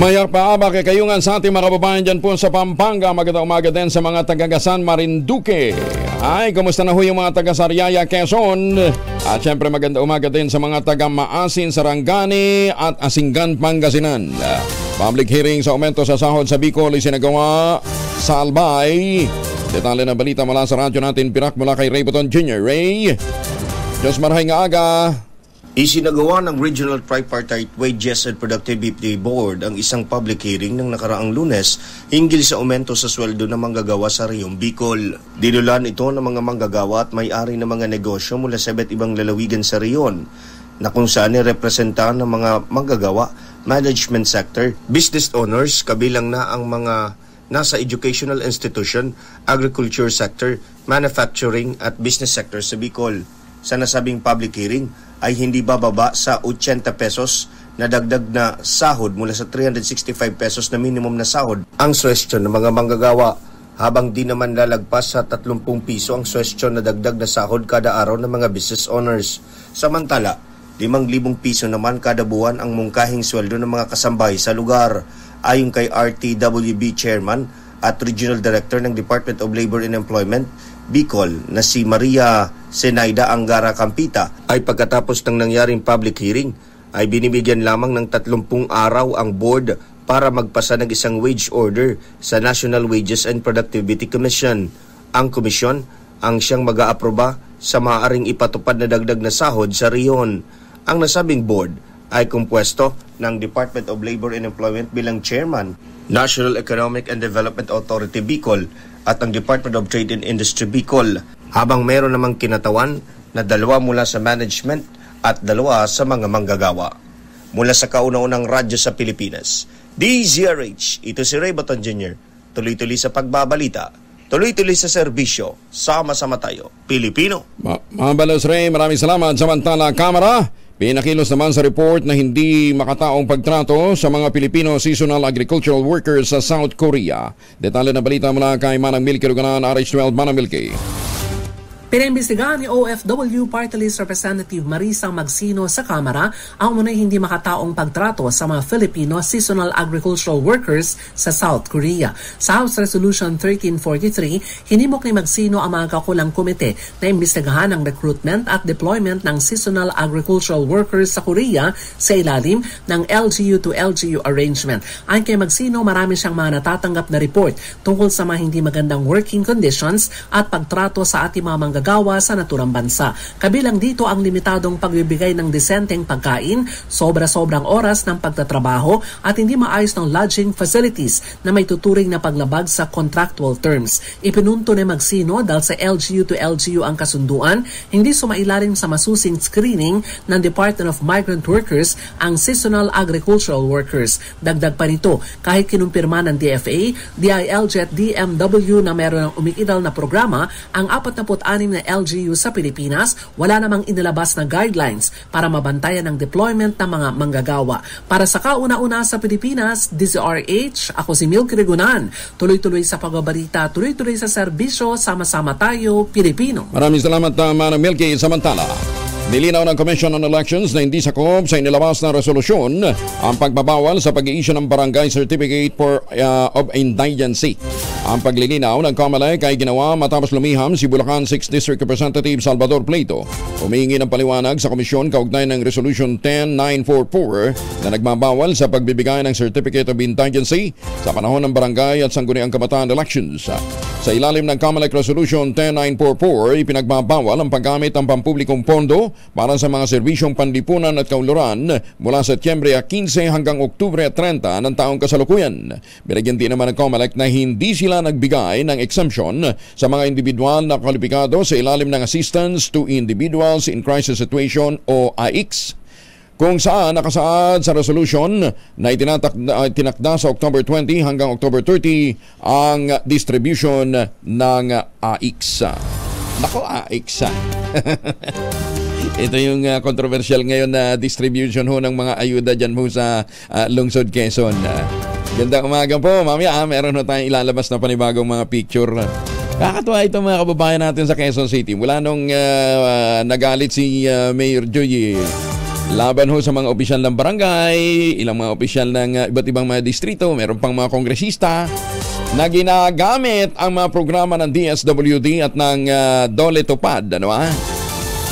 Mayakpaaba kay kayungan sa ating mga kababayan dyan po sa Pampanga. Magandang umaga din sa mga taga-Gasan, Marinduque. Ay, kumusta na ho yung mga taga-Sariaya, Quezon? At syempre magandang umaga din sa mga taga-Maasin, Sarangani at Asinggan, Pangasinan. Public hearing sa aumento sa sahod sa Bicol isinagawa sa Albay. Detalye ng balita mula sa radyo natin, pirak mula kay Ray Baton Jr. Ray, Diyos marahay nga aga.
Isinagawa ng Regional Tripartite Wages and Productivity Board ang isang public hearing ng nakaraang Lunes hinggil sa aumento sa sweldo ng manggagawa sa Rayong Bicol. Dinulan ito ng mga manggagawa at may-ari ng mga negosyo mula sa iba't ibang lalawigan sa reyon, na kung saan representahan ng mga manggagawa, management sector, business owners, kabilang na ang mga nasa educational institution, agriculture sector, manufacturing at business sector sa Bicol. Sa nasabing public hearing ay hindi bababa sa 80 pesos na dagdag na sahod mula sa 365 pesos na minimum na sahod ang swestyon ng mga manggagawa, habang di naman lalagpas sa 30 piso ang swestyon na dagdag na sahod kada araw ng mga business owners. Samantala, 5,000 piso naman kada buwan ang mungkahing sweldo ng mga kasambahay sa lugar, ayon kay RTWB Chairman at Regional Director ng Department of Labor and Employment Bicol na si Maria Zenaida Angara Campita. Ay pagkatapos ng nangyaring public hearing ay binibigyan lamang ng 30 araw ang board para magpasa ng isang wage order sa National Wages and Productivity Commission. Ang komisyon ang siyang mag-aaproba sa maaaring ipatupad na dagdag na sahod sa riyon. Ang nasabing board ay kumpwesto ng Department of Labor and Employment bilang chairman, National Economic and Development Authority Bicol at ang Department of Trade and Industry Bicol, habang meron namang kinatawan na 2 mula sa management at 2 sa mga manggagawa. Mula sa kauna-unang radyo sa Pilipinas, DZRH, ito si Ray Baton Jr., tuloy-tuloy sa pagbabalita, tuloy-tuloy sa serbisyo, sama-sama tayo, Pilipino.
Mabalos Ray, maraming salamat. Samantala, Kamara, pinakilos naman sa report na hindi makataong pagtrato sa mga Pilipino seasonal agricultural workers sa South Korea. Detalye na balita mula kay Manang Milky Ruganan, RH12, Manang Milky.
Pinaimbestigahan ni OFW Party List Representative Marisa Magsino sa Kamara ang umunay hindi makataong pagtrato sa mga Filipino seasonal agricultural workers sa South Korea. Sa House Resolution 1343, hinimok ni Magsino ang mga kakulang komite na imbestigahan ang recruitment at deployment ng seasonal agricultural workers sa Korea sa ilalim ng LGU to LGU arrangement. Ayon kay Magsino, marami siyang mga natatanggap na report tungkol sa mga hindi magandang working conditions at pagtrato sa ating mga manggagawa sa naturang bansa. Kabilang dito ang limitadong pagbibigay ng disenteng pagkain, sobra-sobrang oras ng pagtatrabaho at hindi maayos ng lodging facilities na may tuturing na paglabag sa contractual terms. Ipinunto ni Magsino dahil sa LGU to LGU ang kasunduan, hindi sumailalim sa masusing screening ng Department of Migrant Workers ang seasonal agricultural workers. Dagdag pa nito, kahit kinumpirma ng DFA, DILG at DMW na meron ng umiidal na programa, ang 46 na LGU sa Pilipinas, wala namang inilabas na guidelines para mabantayan ang deployment ng mga manggagawa. Para sa kauna-una sa Pilipinas, DZRH, ako si Milky Ruganan. Tuloy-tuloy sa pagbabalita, tuloy-tuloy sa serbisyo, sama-sama tayo, Pilipino.
Maraming salamat, Manang Milky. Samantala, nilinaw ng Commission on Elections na hindi sakop sa inilabas na resolusyon ang pagbabawal sa pag-i-issue ng Barangay Certificate of Indigency. Ang paglilinaw ng COMELEC ay ginawa matapos lumiham si Bulacan 6th District Representative Salvador Pleito. Humihingi ng paliwanag sa komisyon kaugnay ng Resolution 10944 na nagbabawal sa pagbibigay ng Certificate of Indigency sa panahon ng barangay at sangguniang kabataan elections. Sa ilalim ng COMELEC Resolution 10944, ipinagbabawal ang paggamit ng pampublikong pondo para sa mga serbisyong panlipunan at kaunlaran mula Setyembre 15 hanggang Oktubre 30 ng taong kasalukuyan. Binigyan din naman ng COMELEC na hindi sila nagbigay ng exemption sa mga individual na kwalipikado sa ilalim ng Assistance to Individuals in Crisis Situation o AICS, kung saan nakasaad sa resolution na itinakda sa October 20 hanggang October 30 ang distribution ng AICS. Nako, AICS. Ito yung controversial ngayon na distribution ho ng mga ayuda dyan ho sa Lungsod Quezon. Ganda umaga po. Mamaya meron na tayong ilalabas na panibagong mga picture. Kakatuwa ito mga kababayan natin sa Quezon City. Mula nung nagalit si Mayor Joy laban ho sa mga opisyal ng barangay, ilang mga opisyal ng iba't ibang mga distrito, meron pang mga kongresista na ginagamit ang mga programa ng DSWD at ng Dole Tupad,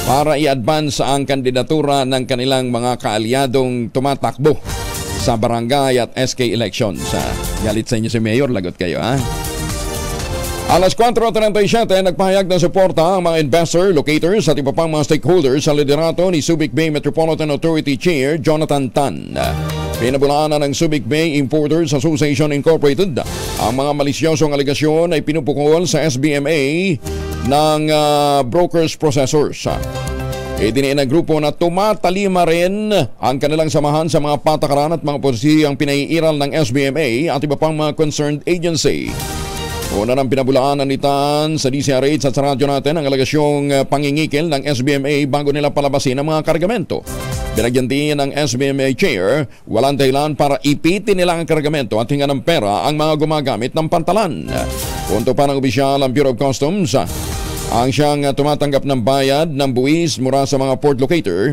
para i-advance ang kandidatura ng kanilang mga kaalyadong tumatakbo sa barangay at SK elections. Galit sa inyo si Mayor, lagot kayo Alas 4:37, nagpahayag ng suporta ang mga investor, locators at iba pang mga stakeholders sa liderato ni Subic Bay Metropolitan Authority Chair Jonathan Tan. Pinabulaanan ng Subic Bay Importers Association Incorporated ang mga malisyosong aligasyon ay pinupukol sa SBMA ng brokers processors. Idiniin ng grupo na tumatalima rin ang kanilang samahan sa mga patakaran at mga posisiyang pinaiiral ng SBMA at iba pang mga concerned agency. Una nang pinabulaanan ni Tan sa DCRH at sa radyo natin ang alagasyong pangingikil ng SBMA bago nila palabasin ang mga kargamento. Binagyan din ng SBMA Chair, walang dahilan para ipitin nila ang kargamento at hinga ng pera ang mga gumagamit ng pantalan. Punto pa ng opisyal ang Bureau of Customs, ang siyang tumatanggap ng bayad ng buwis mula sa mga port locator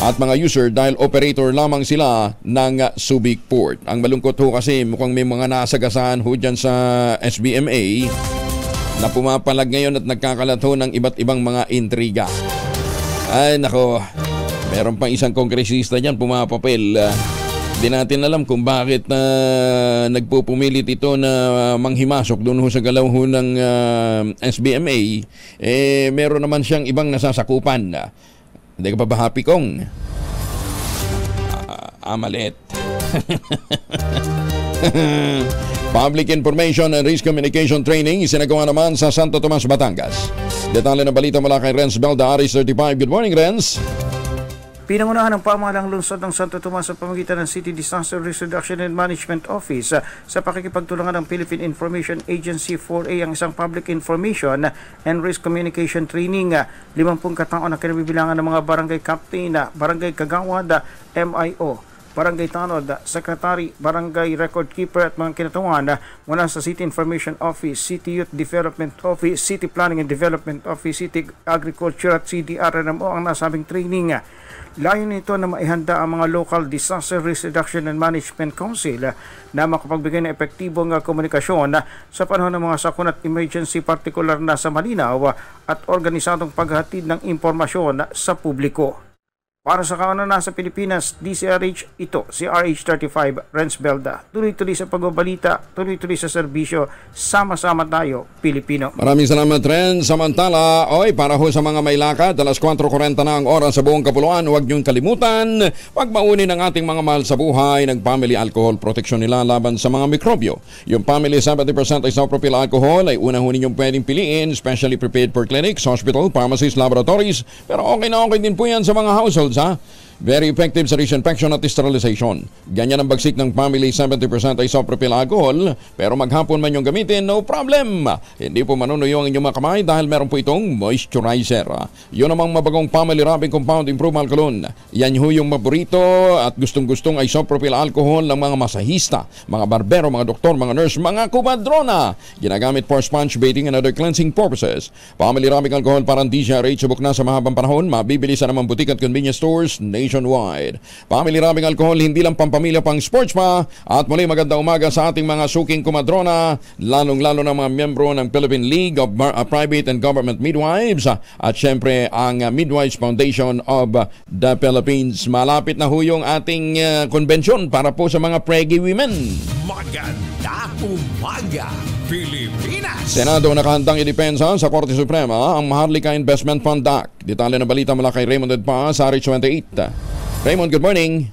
at mga user dahil operator lamang sila ng Subic Port. Ang malungkot ho kasi mukhang may mga nasagasaan ho dyan sa SBMA na pumapalag ngayon at nagkakalat ho ng iba't ibang mga intriga. Ay nako, meron pang isang kongresista dyan pumapapel. Di natin alam kung bakit nagpupumilit ito na manghimasok doon ho sa galaw ho ng SBMA. Meron naman siyang ibang nasasakupan. Hindi ka pa ba happy kong? Malit. Public Information and Risk Communication Training isinagawa naman sa Santo Tomas, Batangas. Detalye na balita mula kay Renz Belda, Aris 35. Good morning, Renz.
Pinangunahan ng pamahalang lungsod ng Santo Tomas sa pamamagitan ng City Disaster Risk Reduction and Management Office sa pakikipagtulungan ng Philippine Information Agency 4A ang isang Public Information and Risk Communication Training. 50 katao na kinabibilangan ng mga barangay captain, barangay kagawad, MIO, barangay tanod, secretary, barangay record keeper at mga kinatawan mula sa City Information Office, City Youth Development Office, City Planning and Development Office, City Agriculture at CDRMO ang nasabing training. Layon nito na maihanda ang mga local Disaster Risk Reduction and Management Council na makapagbigay ng epektibong komunikasyon sa panahon ng mga sakuna at emergency, partikular na sa malinaw at organisadong paghatid ng impormasyon sa publiko. Para sa kauna na sa Pilipinas, DCRH, ito si RH35, Renz Belda. Tuloy-tuloy sa pagbabalita, tuloy-tuloy sa serbisyo, sama-sama tayo, Pilipino.
Maraming salamat, Renz. Samantala, para ho sa mga may lakad, alas 4:40 na ang oras sa buong kapuluan. Huwag niyong kalimutan, pagmaunin ng ating mga mahal sa buhay, nag-family alcohol protection nila laban sa mga mikrobyo. Yung family 70% isopropyl alcohol ay una ho ninyong pwedeng piliin, specially prepared for clinics, hospital, pharmacies, laboratories. Pero okay na okay din po yan sa mga households. Very effective sa disinfection at sterilization. Ganyan ang bagsik ng family 70% isopropyl alcohol, pero maghapon man yung gamitin, no problem. Hindi po manunuyo ang inyong mga kamay dahil meron po itong moisturizer. Yun namang mabagong family rubbing compound improved alcohol. Yan ho yung maborito at gustong-gustong isopropyl alcohol ng mga masahista, mga barbero, mga doktor, mga nurse, mga kumadrona. Ginagamit for sponge bathing and other cleansing purposes. Family rubbing alcohol parang DCRH subok na sa mahabang panahon, mabibili sa namang butik at convenience stores nationwide. Family rubbing alcohol, hindi lang pampamilya, pang sports pa. At muli magandang umaga sa ating mga suking kumadrona, lalong-lalo ng mga miyembro ng Philippine League of Private and Government Midwives at syempre ang Midwives Foundation of the Philippines. Malapit na ho yung ating konbensyon para po sa mga preggy women.
Magandang umaga, Pilipinas!
Senado nakahandang idepensa sa Korte Suprema ang Maharlika Investment Fund Act. Detalye na balita mula kay Raymond Edpa sa RH28. Raymond, good morning.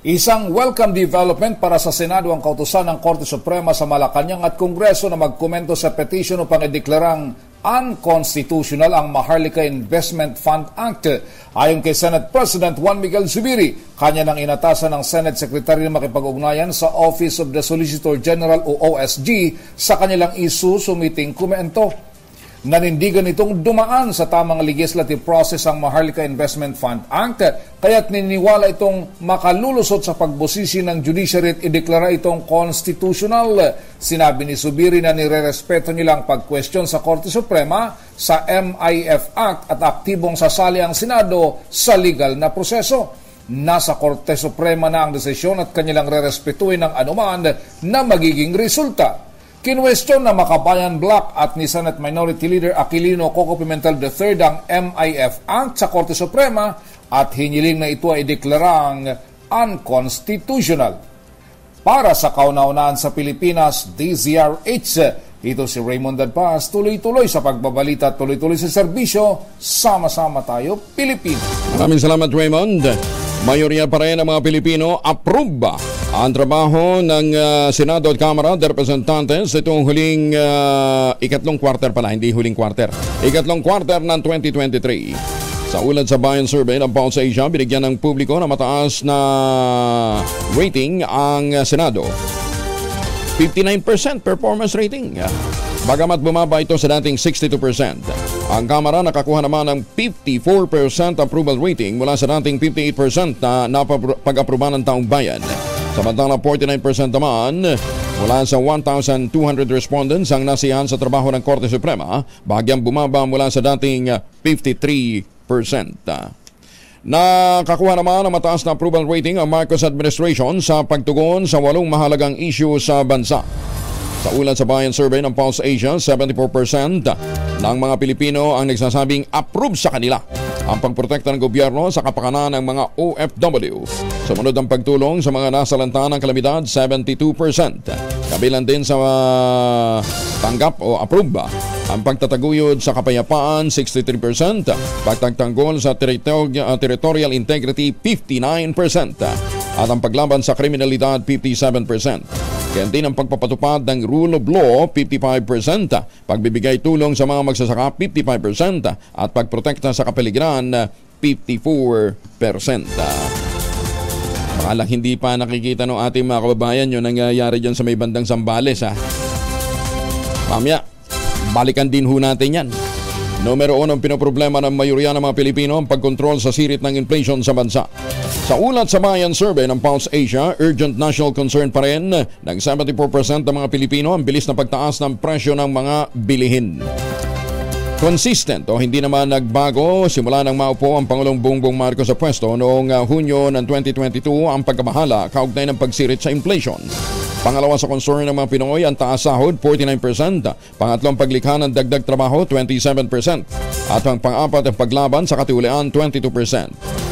Isang welcome development para sa Senado ang kautusan ng Korte Suprema sa Malacanang at Kongreso na magkomento sa petition upang ideklarang unconstitutional ang Maharlika Investment Fund Act. Ayon kay Senate President Juan Miguel Zubiri, kanya nang inatasan ng Senate Secretary na makipag-ugnayan sa Office of the Solicitor General o OSG sa kanilang isusumiting komento. nanindigan itong dumaan sa tamang legislative process ang Maharlika Investment Fund Act, kaya't niniwala itong makalulusot sa pagbusisi ng judiciary at ideklara itong constitutional. Sinabi ni Zubiri na nirerespeto nilang pag-question sa Korte Suprema sa MIF Act at aktibong sasali ang Senado sa legal na proseso. Nasa Korte Suprema na ang desisyon at kanilang rerespetuhin ang anuman na magiging resulta. Kinwestiyon na Makabayan Black at ni Senate Minority Leader Aquilino Coco Pimentel III ang MIF Act sa Korte Suprema at hiniling na ito ay deklarang unconstitutional. Para sa kauna-unahan sa Pilipinas, DZRH, ito si Raymond Dadpaz, tuloy-tuloy sa pagbabalita, tuloy-tuloy sa serbisyo, sama-sama tayo, Pilipinas.
Maraming salamat, Raymond. Mayorya pa rin ng mga Pilipino approve ang trabaho ng Senado at Kamara de Representantes itong huling ikatlong quarter pala, hindi huling quarter. Ikatlong quarter ng 2023. Sa ulat sa Bayan Survey ng Pulse Asia, binigyan ng publiko na mataas na rating ang Senado. 59% performance rating. Bagamat bumaba ito sa dating 62%. Ang Kamara nakakuha naman ng 54% approval rating mula sa dating 58% na pag-aproba ng taong bayan. Samantala 49% naman mula sa 1,200 respondents ang nasiyahan sa trabaho ng Korte Suprema, bagyang bumaba mula sa dating 53%. Nakakuha naman ng mataas na approval rating ang Marcos administration sa pagtugon sa 8 mahalagang issue sa bansa. Sa ulat sa Bayan Survey ng Pulse Asia, 74% ng mga Pilipino ang nagsasabing approve sa kanila ang pagprotekta ng gobyerno sa kapakanan ng mga OFW. Sumunod ang pagtulong sa mga nasalanta ng kalamidad, 72%. Kabilang din sa tanggap o approve ang pagtataguyod sa kapayapaan, 63%. Pagtagtanggol sa territorial integrity, 59%. At ang paglaban sa kriminalidad, 57%. Kaya din ang pagpapatupad ng rule of law, 55%. Pagbibigay tulong sa mga magsasaka, 55%. At pagprotekta sa kapaligiran, 54%. Baka hindi pa nakikita ng ating mga kababayan yung nangyayari dyan sa may bandang Zambales. Mamaya, balikan din ho natin yan. Numero 1 ang pinoproblema ng mayorya ng mga Pilipino ang pagkontrol sa sirit ng inflation sa bansa. Sa ulat sa Bayan Survey ng Pulse Asia, urgent national concern pa rin ng 74% ng mga Pilipino ang bilis na pagtaas ng presyo ng mga bilihin. Consistent o hindi naman nagbago simula nang maupo ang Pangulong Bongbong Marcos sa pwesto noong Hunyo ng 2022 ang pagkabahala kaugnay ng pagsirit sa inflation. Pangalawa sa concern ng mga Pinoy ang taas sahod, 49%. Pangatlong paglikha ng dagdag trabaho, 27%. At ang pang-apat ang paglaban sa katiwalian, 22%.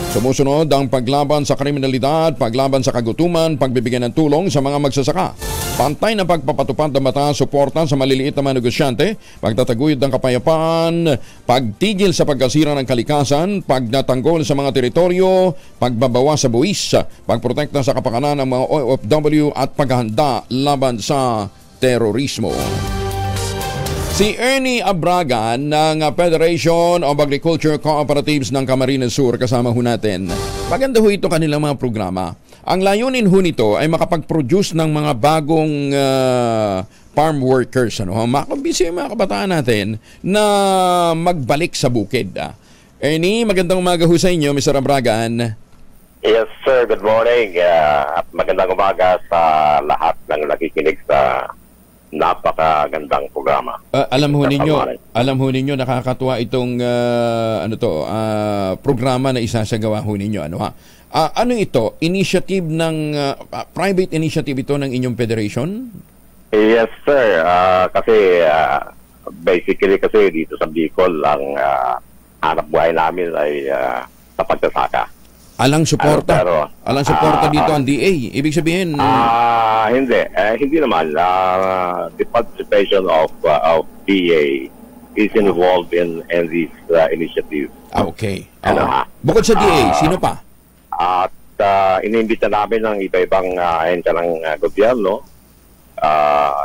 Sumusunod ang paglaban sa kriminalidad, paglaban sa kagutuman, pagbibigay ng tulong sa mga magsasaka. Pantay na pagpapatupad ng mata, suporta sa maliliit na mga negosyante, pagtataguyod ng kapayapaan, pagtigil sa pagkasira ng kalikasan, pagnatanggol sa mga teritoryo, pagbabawa sa buwis, pagprotekta sa kapakanan ng mga OFW at paghahanda laban sa terorismo. Si Ernie Abragan ng Federation of Agriculture Cooperatives ng Camarines Sur kasama ho natin. Maganda ho ito kanilang mga programa. Ang layunin ho nito ay makapag-produce ng mga bagong farm workers, makakumbisi yung mga kabataan natin na magbalik sa bukid. Ernie, magandang umaga ho sa inyo, Mr. Abragan.
Yes, sir. Good morning. At magandang umaga sa lahat ng nakikinig sa napakagandang programa.
Alam ho ninyo nakakatuwa itong programa na isasagawa ho ninyo, ano ito? Initiative ng private initiative ito ng inyong federation?
Yes, sir. Kasi basically kasi dito sa Bicol ang hanap buhay namin ay sa pagsasaka.
Alang suporta dito ang DA. Ibig sabihin
hindi. Hindi naman. The participation of DA is involved in this initiative.
Okay. Bukod sa DA, sino pa?
At inimbita namin ng iba-ibang ahensya ng gobyerno,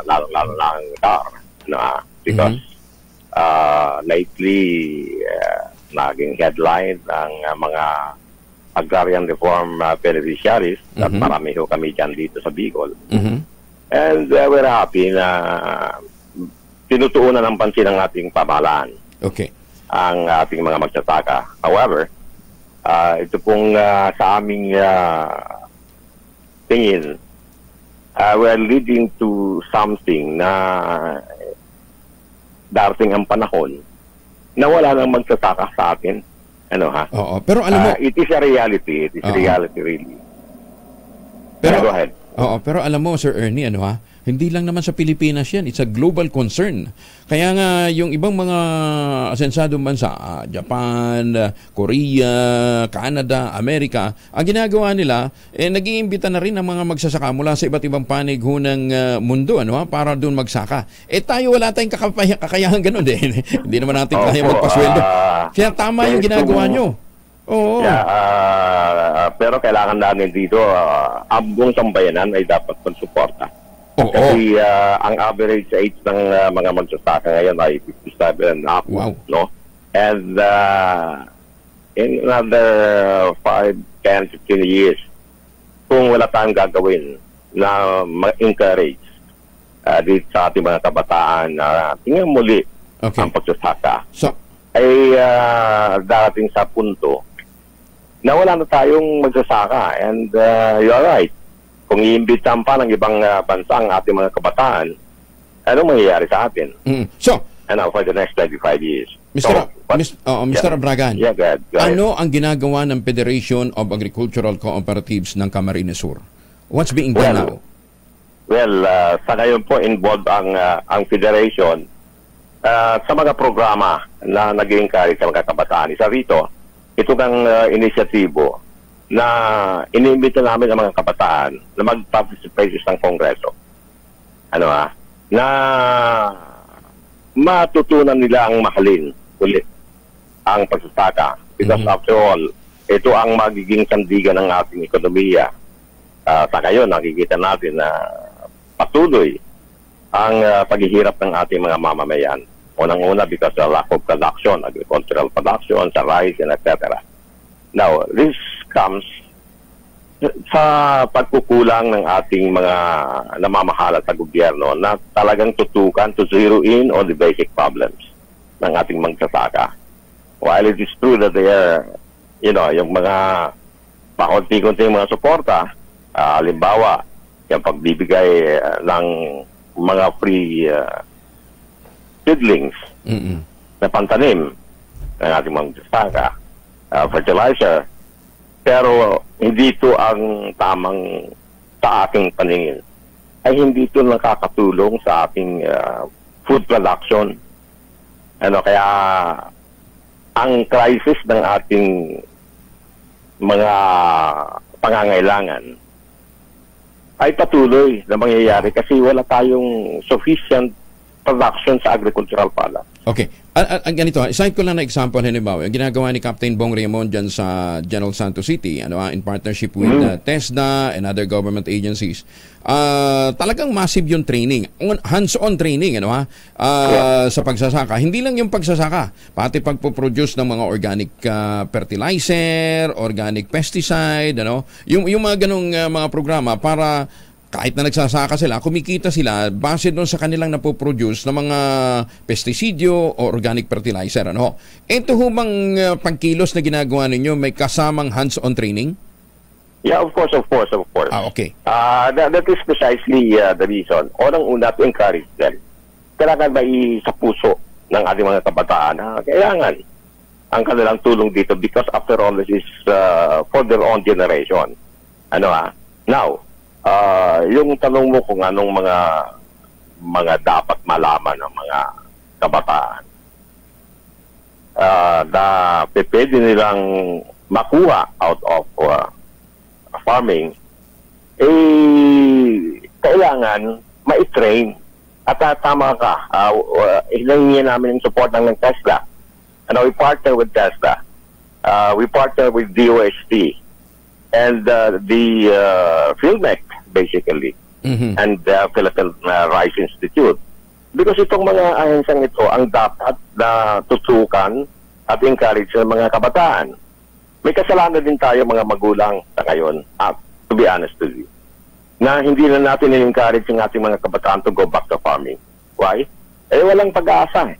lalo-lalo ng CAR, because lately naging headline ng mga agrarian reform beneficiaries at marami ho kami dyan dito sa Bicol. And we're happy na tinutuunan ng pansin ng ating pamahalaan.
Okay.
Ang ating mga magsasaka. However, ito pong sa aming tingin, we're leading to something na darating ang panahon na wala nang magsasaka sa atin. Ano ha?
Oo, pero alam mo...
it is a reality. It is a reality really.
Pero,
go ahead.
Oo, pero alam mo, Sir Ernie, ano ha? Hindi lang naman sa Pilipinas yan. It's a global concern. Kaya nga, yung ibang mga asensadong bansa, Japan, Korea, Canada, Amerika, ang ginagawa nila, nag-iimbita na rin ang mga magsasaka mula sa iba't ibang panig ho ng mundo, ano ha? Para doon magsaka. Tayo wala tayong kakayahan ganun. Hindi naman natin kaya magpasweldo. Kaya tama yung ginagawa nyo. Oo.
Yeah, pero kailangan namin dito, ang buong sambayanan ay dapat magsuporta. Kasi ang average age ng mga magsasaka ngayon ay 57 and up.
Wow.
No? And in another 5, 10, 15 years, kung wala tayong gagawin na ma-encourage dito sa ating mga kabataan na tingnan muli ang pagsasaka, ay darating sa punto na wala na tayong magsasaka. And you're right. Kung iimbitahan pa ng ibang bansa ang ating mga kabataan, ano mangyayari sa atin?
So,
for the next 25 years.
Mr. Abragan,
go ahead.
Ano ang ginagawa ng Federation of Agricultural Cooperatives ng Camarines Sur? What's being done now?
Well, sa ngayon po involved ang Federation sa mga programa na nag-encourage sa mga kabataan. Isa rito, ito kang inisyatibo na iniimbita namin ang mga kabataan na mag-participate sa Kongreso. Na matutunan nila ang mahalin ulit ang pagsasaka. Because after all, ito ang magiging sandigan ng ating ekonomiya. Sa ngayon, nakikita natin na patuloy ang paghihirap ng ating mga mamamayan. Unang-una because of lack of production, agricultural production, sa rice, and etc. Now, this comes sa pagkukulang ng ating mga namamahala sa gobyerno na talagang tutukan to zero in on the basic problems ng ating magsasaka. While it is true that they are, yung mga pakunti-kunti mga suporta, halimbawa, yung pagbibigay ng mga free seedlings na pantanim ng ating magsasaka, fertilizer, pero hindi ito ang tamang sa ating paningin. Ay hindi ito nakakatulong sa ating food production. Kaya ang crisis ng ating mga pangangailangan ay patuloy na mangyayari kasi wala tayong sufficient production sa agricultural products.
Okay. Ganito, isang ko lang na example, halimbawa, ang ginagawa ni Captain Bong Raymond dyan sa General Santos City, in partnership with TESDA and other government agencies, talagang massive yung training, hands-on training, sa pagsasaka. Hindi lang yung pagsasaka, pati pagpo-produce ng mga organic fertilizer, organic pesticide, yung mga ganong mga programa para kahit na nagsasaka sila, kumikita sila base doon sa kanilang napoproduce ng mga pestisidyo o organic fertilizer. Ito ho bang pagkilos na ginagawa ninyo may kasamang hands-on training?
Yeah, of course.
Okay.
That is precisely the reason. Unang-una to encourage them. Kailangan may sa puso ng ating mga kabataan na kailangan ang kanilang tulong dito because after all, this is for their own generation. Now, yung tanong mo kung anong mga dapat malaman ng mga kabataan na pwede nilang makuha out of farming, kailangan ma-train. At tama ka, hilangi namin yung support ng TESDA. We partner with TESDA. We partner with DOST and the PhilMec, basically, and the Philippine Rice Institute. Because itong mga ahensyang ito ang dapat na tutukan at encourage ng mga kabataan. May kasalanan din tayo mga magulang sa ngayon, to be honest with you, na hindi na natin i-encourage ang ating mga kabataan to go back to farming. Why? walang pag-asa eh.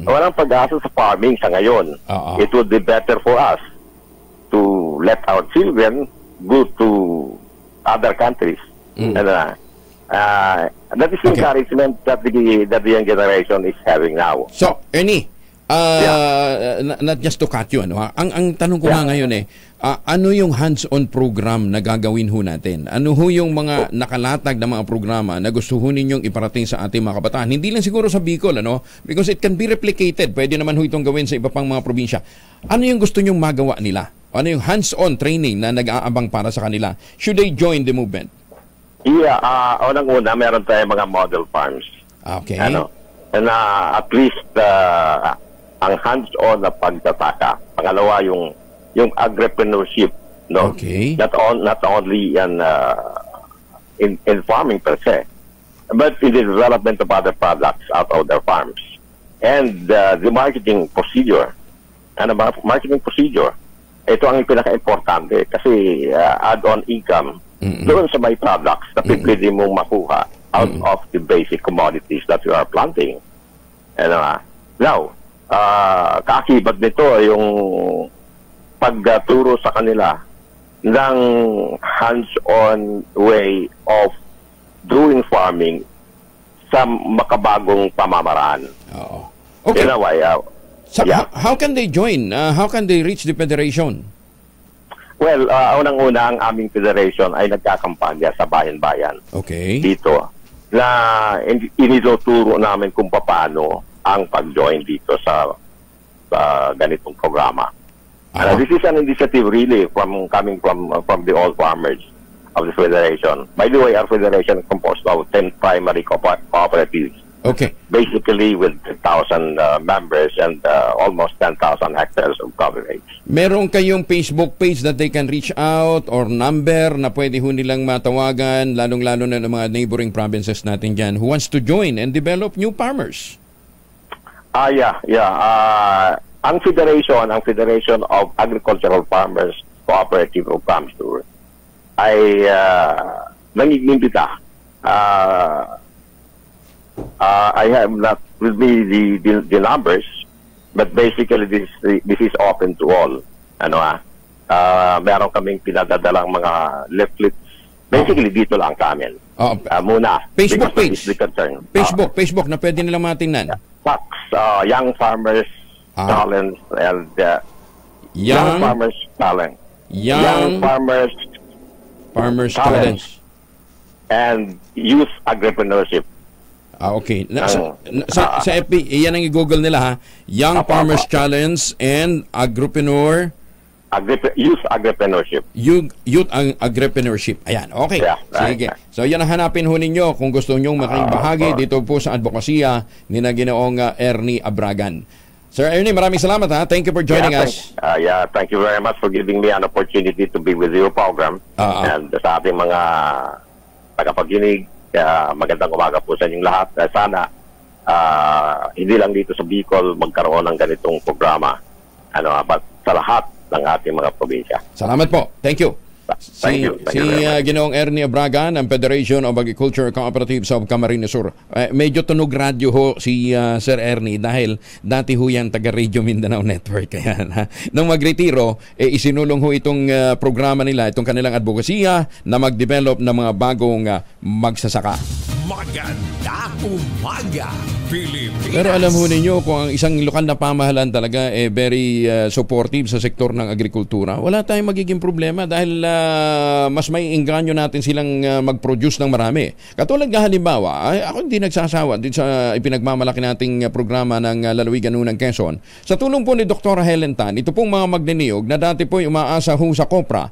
Walang pag-asa sa farming sa ngayon. It would be better for us to let our children go to other countries. And that is encouragement that the young generation is having now.
So, Ernie, not just to cut you, ang tanong ko nga ngayon ano yung hands-on program na gagawin ho natin? Ano ho yung mga nakalatag na mga programa na gusto ho ninyong iparating sa ating mga kabataan? Hindi lang siguro sa Bicol, because it can be replicated. Pwede naman ho itong gawin sa iba pang mga probinsya. Ano yung gusto nyong magawa nila? Ano yung hands-on training na nag-aabang para sa kanila? Should they join the movement?
Yeah, unang-una, meron tayong mga model farms.
Okay.
And at least ang hands-on na pagtataka. Pangalawa, yung agripreneurship, no?
Okay.
Not only in farming per se, but in the development of other products out of their farms. And the marketing procedure, marketing procedure, ito ang pinaka-importante kasi add-on income doon sa may products na pwede mong makuha out of the basic commodities that you are planting. Now, kaakibat nito yung pagturo sa kanila ng hands-on way of doing farming sa makabagong pamamaraan.
Okay.
So,
how can they join? How can they reach the federation?
Well, unang-una ang aming federation ay nagkakampanya sa bayan-bayan.
Okay.
Dito na inituturo namin kung paano ang pag-join dito sa ganitong programa. This is an initiative really coming from the old farmers of the federation. By the way, our federation is composed of 10 primary cooperatives.
Okay.
Basically with 1,000 members and almost 10,000 hectares of coverage.
Meron kayong Facebook page that they can reach out or number na pwede ho nilang matawagan, lalong-lalo na ng mga neighboring provinces natin dyan who wants to join and develop new farmers?
Ang Federation of Agricultural Farmers Cooperative of Camsur ay nangigimbita. I have not with me the numbers, but basically this is open to all. Meron kaming pinadadalang mga leaflets. Basically dito lang sa amin. Muna.
Facebook page. Facebook na pwede nilang matingnan.
Young Farmers Challenge and Young Farmers Challenge. Young Farmers Challenge and Youth Agripreneurship.
Okay. Sa FB, yan ang i-google nila ha. Young Farmers Challenge and
Youth Agripreneurship.
Youth Agripreneurship. Ayan, okay. Sige. So yan ang hanapin ho ninyo kung gusto nyong makibahagi dito po sa advokasya ni na Ginoong Ernie Abragan. Sir Ernie, maraming salamat ha. Thank you for joining us.
Thank you very much for giving me an opportunity to be with your program. And sa ating mga tagapaginig, magandang umaga po sa inyong lahat. Sana hindi lang dito sa Bicol magkaroon ng ganitong programa. But sa lahat ng ating mga probinsya.
Salamat po. Thank you. Si Ginoong Ernie Abragan ng Federation of Agriculture Cooperatives of Camarines Sur. Medyo tunog radyo ho si Sir Ernie dahil dati ho yan taga Radio Mindanao Network. Kaya nung magretiro, isinulong ho itong programa nila, itong kanilang advokasya na mag-develop ng mga bagong magsasaka.
Maganda umaga, Pilipinas!
Pero alam ho ninyo kung ang isang lokal na pamahalaan talaga very supportive sa sektor ng agrikultura, wala tayong magiging problema dahil mas may engganyo natin silang mag-produce ng marami. Katulad nga halimbawa, ako hindi nagsasawa din sa ipinagmamalaki nating programa ng lalawigan ng Quezon. Sa tulong po ni Dr. Helen Tan, ito pong mga magniniyog na dati po umaasa ho sa Copra,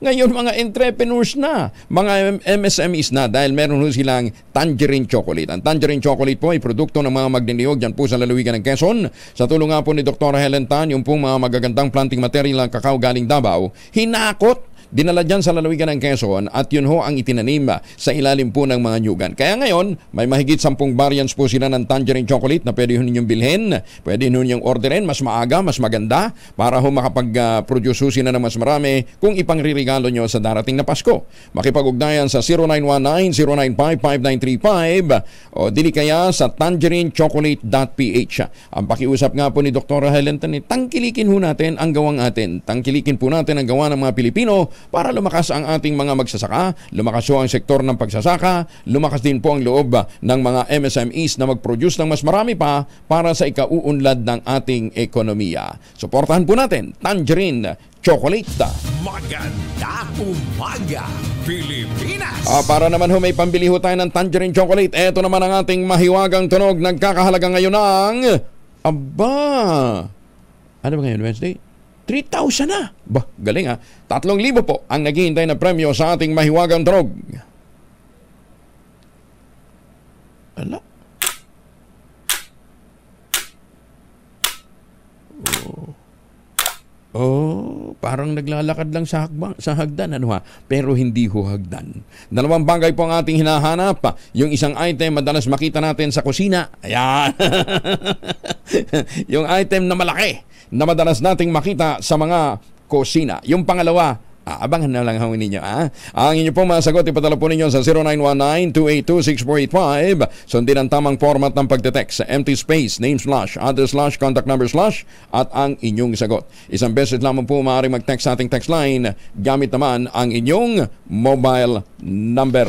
ngayon mga entrepreneurs na, mga MSMEs na dahil meron ho silang Tangerine Chocolate. Ang Tangerine Chocolate po ay produkto ng mga magniniyog dyan po sa lalawigan ng Quezon. Sa tulong nga po ni Dr. Helen Tan, yung pong mga magagandang planting material ng kakao galing Davao, hinakot dinala dyan sa lalawigan ng Quezon at yun ho ang itinanim sa ilalim po ng mga nyugan. Kaya ngayon, may mahigit 10 variants po sila ng tangerine chocolate na pwede ho ninyong bilhin, pwede ho ninyong orderin, mas maaga, mas maganda, para ho makapag-produce sila ng mas marami kung ipangririgalo nyo sa darating na Pasko. Makipag-ugnayan sa 0919-095-5935 o dili kaya sa tangerinechocolate.ph. Ang pakiusap nga po ni Dr. Helen Tani, tangkilikin ho natin ang gawang atin. Tangkilikin po natin ang gawa ng mga Pilipino para lumakas ang ating mga magsasaka, lumakas ho ang sektor ng pagsasaka, lumakas din po ang loob ng mga MSMEs na mag-produce ng mas marami pa para sa ikauunlad ng ating ekonomiya. Suportahan po natin Tangerine Chocolate.
Maganda umaga, Pilipinas!
Para naman ho may pambili ho tayo ng Tangerine Chocolate, eto naman ang ating mahiwagang tunog. Nagkakahalaga ngayon ng... Aba! Ano ba ngayon, Wednesday? 3,000 na! Bah, galing ha. 3,000 po ang naghihintay na premyo sa ating mahiwagang tunog. Ala? Parang naglalakad lang sa hagdan, ano ha? Pero hindi ho hagdan. Dalawang bagay po ang ating hinahanap. Yung isang item madalas makita natin sa kusina. Ayan. Yung item na malaki na madalas nating makita sa mga kusina. Yung pangalawa, abangan na lang hangin ninyo. Ang inyo pong masagot, ipadala po ninyo sa 0919-282-6485. Sundin ang tamang format ng pagte-text, empty space, name slash, address slash, contact number slash, at ang inyong sagot. Isang beses lamang po maaaring mag-text sa ating text line, gamit naman ang inyong mobile number.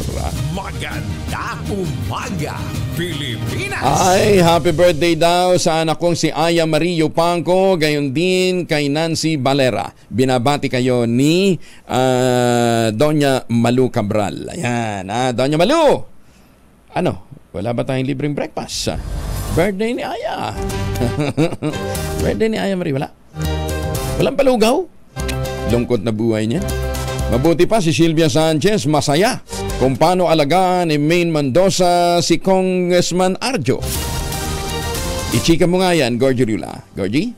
Maganda umaga, Pilipinas!
Ay, happy birthday daw sa anak kong si Aya Mario Pangco, gayon din kay Nancy Valera. Binabati kayo ni Doña Malu Cabral. Ayan, Doña Malu! Ano, wala ba tayong libreng breakfast? Birthday ni Aya. Birthday ni Aya Marie, wala. Walang palugaw. Lungkot na buhay niya. Mabuti pa si Sylvia Sanchez, masaya kung paano alagaan ni Maine Mendoza si Congressman Arjo. Ichika mo nga yan, Gorgie Rula. Gorgie?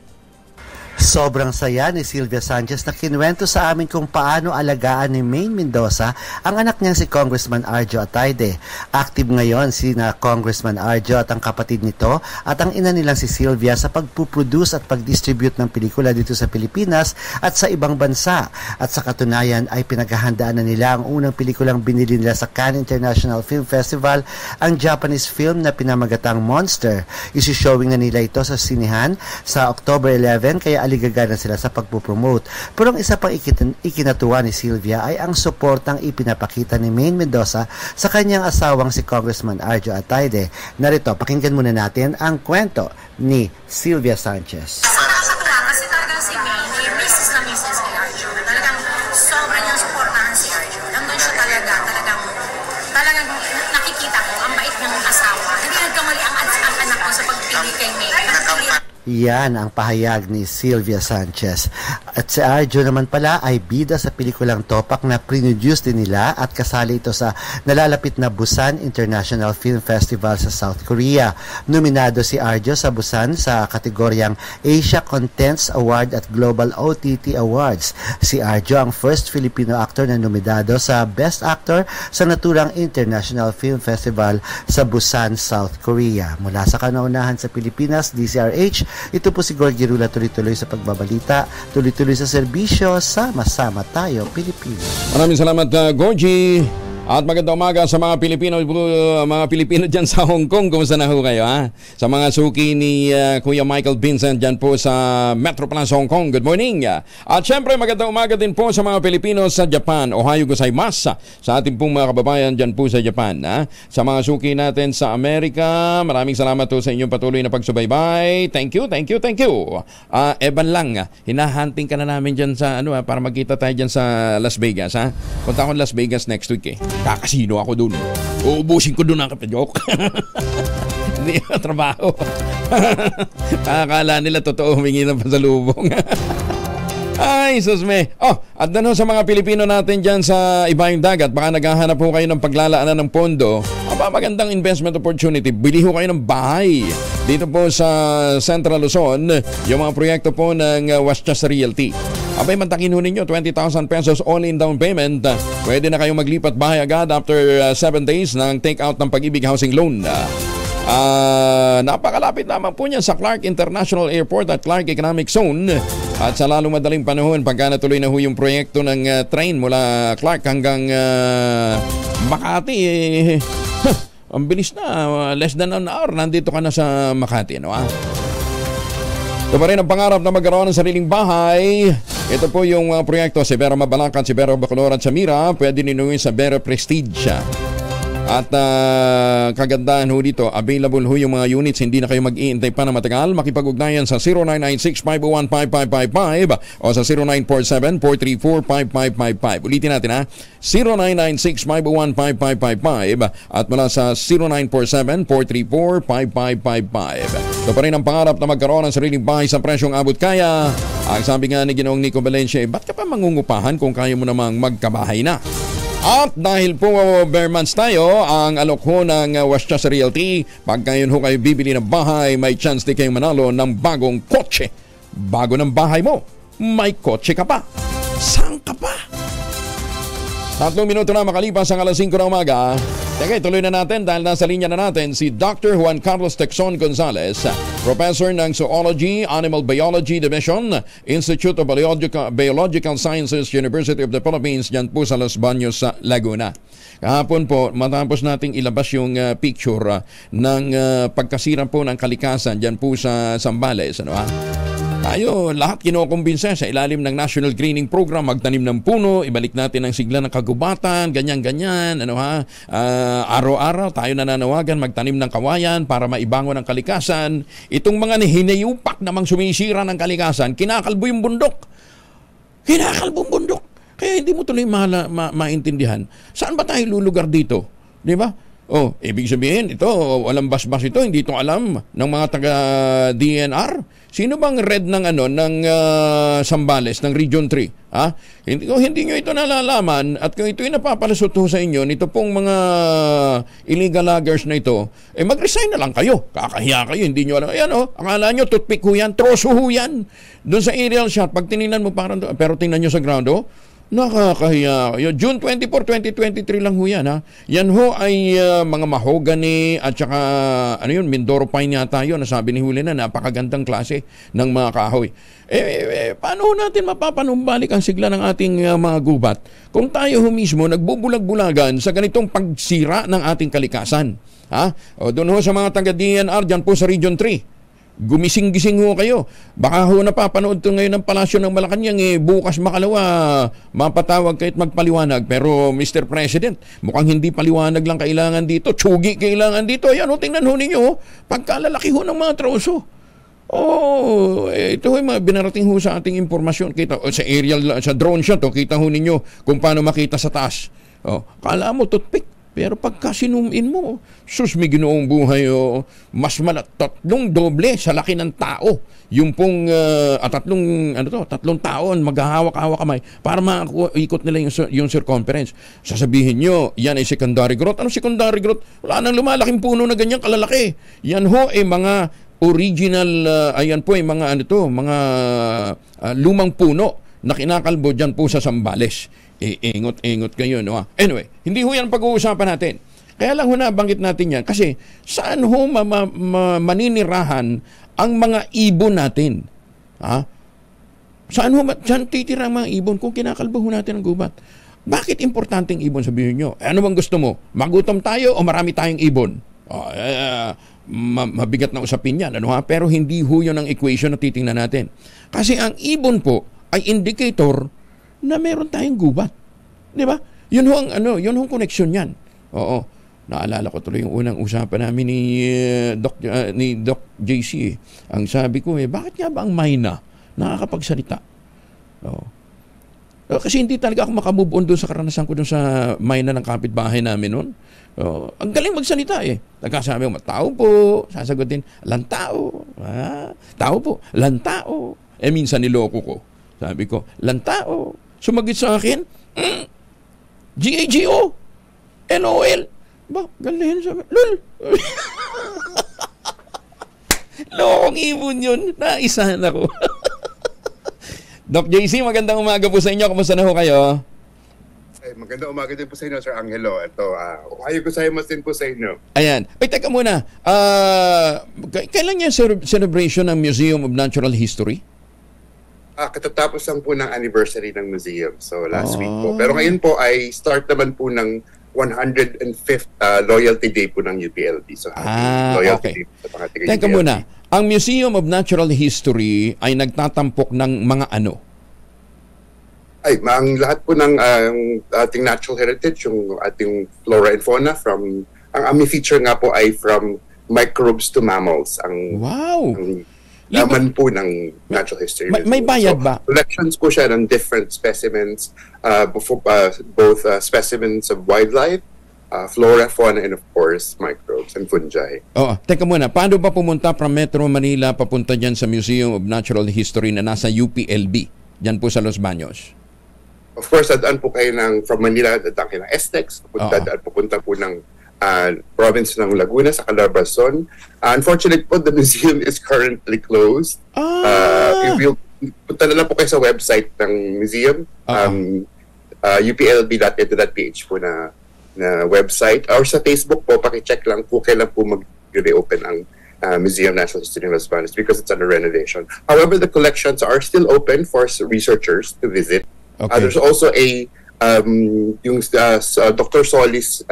Sobrang saya ni Sylvia Sanchez na kinuwento sa amin kung paano alagaan ni Maine Mendoza ang anak niya si Congressman Arjo Atayde. Active ngayon si Congressman Arjo at ang kapatid nito at ang ina nilang si Sylvia sa pagpuproduce at pagdistribute ng pelikula dito sa Pilipinas at sa ibang bansa. At sa katunayan ay pinaghahandaan na nila ang unang pelikulang binili nila sa Cannes International Film Festival, ang Japanese film na pinamagatang Monster. Isi-showing na nila ito sa sinihan sa October 11 kaya aligagana sila sa pagpupromote. Pero ang isa pang ikinatuwa ni Sylvia ay ang suportang ipinapakita ni Maine Mendoza sa kanyang asawang si Congressman Arjo Atayde. Narito, pakinggan muna natin ang kwento ni Sylvia Sanchez.
Kasi talagang si Maine, misis na misis kay Arjo. Talagang sobrang niyang suportahan si Arjo. Nandun siya talagang nakikita ko, ang bait ng asawa. Hindi nagkamali ang anak ko sa pagpili kay Maine.
Yan ang pahayag ni Sylvia Sanchez. At si Arjo naman pala ay bida sa pelikulang Topak na produce din nila at kasali ito sa nalalapit na Busan International Film Festival sa South Korea. Nominado si Arjo sa Busan sa kategoryang Asia Contents Award at Global OTT Awards. Si Arjo ang first Filipino actor na nominado sa Best Actor sa naturang International Film Festival sa Busan, South Korea. Mula sa kanaunahan sa Pilipinas, DCRH, ito po si Gorgie Rula, tuloy-tuloy sa pagbabalita, tuloy-tuloy sa serbisyo, sama-sama tayo, Pilipinas.
Maraming salamat, Gorgie. At magandang umaga sa mga Pilipino dyan sa Hong Kong. Kumusta na ho kayo, ha? Sa mga suki ni Kuya Michael Vincent dyan po sa Metropolis Hong Kong. Good morning. At syempre magandang umaga din po sa mga Pilipino sa Japan. Ohayo gozaimasu sa ating pong mga kababayan dyan po sa Japan. Ha? Sa mga suki natin sa Amerika, maraming salamat po sa inyong patuloy na pagsubaybay. Thank you. Eban lang, hinahunting ka na namin dyan sa para magkita tayo dyan sa Las Vegas. Ha? Punta ako Las Vegas next week. Kakasino ako dun. Uubusin ko dun ang kapajok. Hindi na trabaho. Akala nila totoo humingi ng pasalubong. Ay, susme. At sa mga Pilipino natin dyan sa ibayong dagat, baka naghahanap po kayo ng paglalaanan ng pondo. Magandang investment opportunity. Bili ho kayo ng bahay. Dito po sa Central Luzon, yung mga proyekto po ng Westchester Realty. Abay, mantakin ho ninyo, 20,000 pesos all-in down payment. Pwede na kayong maglipat bahay agad after 7 days ng take-out ng Pag-ibig Housing Loan. Napakalapit naman po niyan sa Clark International Airport at Clark Economic Zone. At sa lalong madaling panahon, pagka natuloy na ho yung proyekto ng train mula Clark hanggang Makati, ang bilis na, less than an hour, nandito ka na sa Makati. No? Ito pa rin ang pangarap na magkaroon ng sariling bahay. Ito po yung proyekto si Vera Mabalacan, si Vera Bacolod at Samira. Pwede ninuhin sa Vera Prestige. At kagandahan ho dito, available ho yung mga units, hindi na kayo mag-iintay pa na matagal. Makipag-ugnayan sa 0996-501-5555 o sa 0947-434-5555. Ulitin natin ha, 0996-501-5555 at mula sa 0947-434-5555. Ito pa rin ang pangarap na magkaroon ng sariling bahay sa presyong abot kaya. Ang sabi nga ni Ginoong Nico Valencia, ba't ka pa mangungupahan kung kaya mo namang magkabahay na? At dahil po bare months tayo, ang alok ho ng Westchester Realty, pag ngayon ho kayo bibili ng bahay, may chance din kayong manalo ng bagong kotse. Bago ng bahay mo, may kotse ka pa. Saan ka pa? 3 minuto na makalipas ang alas 5 ng umaga. Teka, ituloy na natin dahil nasa linya na natin si Dr. Juan Carlos Texon Gonzalez, Professor ng Zoology, Animal Biology Division, Institute of Biological Sciences, University of the Philippines, dyan po sa Los Baños, sa Laguna. Kahapon po, matapos nating ilabas yung picture ng pagkasira po ng kalikasan dyan po sa Zambales. Ano ha? Tayo lahat kinukumbinsa sa ilalim ng National Greening Program, magtanim ng puno, ibalik natin ang sigla ng kagubatan, ganyan-ganyan, ano ha? Araw-araw tayo nananawagan magtanim ng kawayan para maibangon ang kalikasan. Itong mga hinayupak namang sumisira ng kalikasan, kinakalbo yung bundok. Kinakalbo yung bundok. Kaya hindi mo tuloy maintindihan. Saan ba tayo lulugar dito? Di ba? Oh, ibig sabihin, ito, walang basbas ito, hindi ito alam ng mga taga-DNR. Sino bang red ng Zambales, ng Region 3? Ha? Hindi nyo ito nalalaman at kung ito'y napapalasot ho sa inyo, nito pong mga illegal loggers na ito, mag-resign na lang kayo. Kakahiya kayo, hindi nyo alam. Ayan akala nyo, toothpick ho yan, troso ho yan. Doon sa aerial shot, pag tinignan mo parang, pero tingnan nyo sa ground, nakakahiya. June 24, 2023 lang ho yan. Ha? Yan ho ay mga mahogany at saka Mindoro pine yata yun. Nasabi ni Huli na napakagandang klase ng mga kahoy. Paano natin mapapanumbalik ang sigla ng ating mga gubat kung tayo ho mismo nagbubulag-bulagan sa ganitong pagsira ng ating kalikasan? Ha? Doon ho sa mga taga-DNR dyan po sa Region 3. Gumising-gising ho kayo. Baka ho napapanood to ngayon ng Palasyo ng Malacanang, bukas makalawa mapatawag kahit magpaliwanag. Pero Mr. President, mukhang hindi paliwanag lang kailangan dito, tsugi kailangan dito. Ayan tingnan ho ninyo, pagkalalaki ho ng mga troso. Ito ho yung mga binarating ho sa ating impormasyon. Kita sa aerial, sa drone shot, kita ho ninyo kung paano makita sa taas. Kala mo toothpick. Pero pagka sinumin mo, sus, may ginoong buhay, mas tatlong doble sa laki ng tao. Yung pong tatlong tao maghahawak-hawak kamay para maikot nila yung circumference. Sasabihin nyo, yan ay secondary growth. Ano secondary growth? Wala nang lumalaking puno na ganyan kalalaki. Yan ho ay mga original, ayan po ay mga mga lumang puno na kinakalbo dyan po sa Zambales. Ingot kayo, no? Anyway, hindi ho yan pag-uusapan natin. Kaya lang ho nabanggit natin yan kasi saan ho maninirahan ang mga ibon natin? Ha? Saan titira ang mga ibon kung kinakalbo ho natin ang gubat? Bakit importanteng ibon, sabihin nyo? Ano bang gusto mo? Magutom tayo o marami tayong ibon? Mabigat na usapin yan, ano ha? Pero hindi ho yun ang equation na titingnan natin. Kasi ang ibon po ay indicator na meron tayong gubat. Di ba? Yun ho ang connection yan. Oo. Naalala ko tuloy yung unang usapan namin ni Doc JC. Ang sabi ko bakit nga ba ang Mayna nakakapagsalita? Oo. Kasi hindi talaga ako makamove on doon sa karanasan ko doon sa Mayna ng kapitbahay namin noon. Ang galing magsalita Nagkasabi ko, tao po. Sasagutin, lantao. Tao po, lantao. Minsan niloko ko. Sabi ko, lantao. Sumagit sa akin, GAGO, NOL. Ba, galing sabi, lul. Lokong ibon yun. Naisahan ako. Doc JC, magandang umaga po sa inyo. Kumusta na ho kayo?
Magandang umaga din po sa inyo, Sir Angelo. Ito, ayaw ko sa'yo mas din po sa inyo.
Ayan. Ay, teka muna. Kailan yung celebration ng Museum of Natural History?
Katatapos lang po ng anniversary ng museum. So, last week po. Pero ngayon po ay start naman po ng 105th Loyalty Day po ng UPLB. So, Loyalty Day po sa mga taga-UPLB.
Teka muna. Ang Museum of Natural History ay nagtatampok ng mga ano?
Ang lahat po ng ating natural heritage, yung ating flora and fauna, ang aming feature nga po ay from microbes to mammals. Ang laman po ng natural history.
May bayad ba?
Collections po siya ng different specimens, both specimens of wildlife, flora, fauna, and of course, microbes and fungi.
Teka muna, paano ba pumunta from Metro Manila papunta dyan sa Museum of Natural History na nasa UPLB? Dyan po sa Los Baños.
Of course, dadaan po kayo from Manila, dadaan kayo ng STEX, pupunta po ng province ng Laguna sa Calabarzon. Unfortunately po, the museum is currently closed. Punta na lang po kayo sa website ng museum, uplb.edu.ph po na website. Or sa Facebook po, pakicheck lang po kailan po mag-reopen ang Museum of Natural History in Los Baños because it's under renovation. However, the collections are still open for researchers to visit. There's also yung Dr. Solis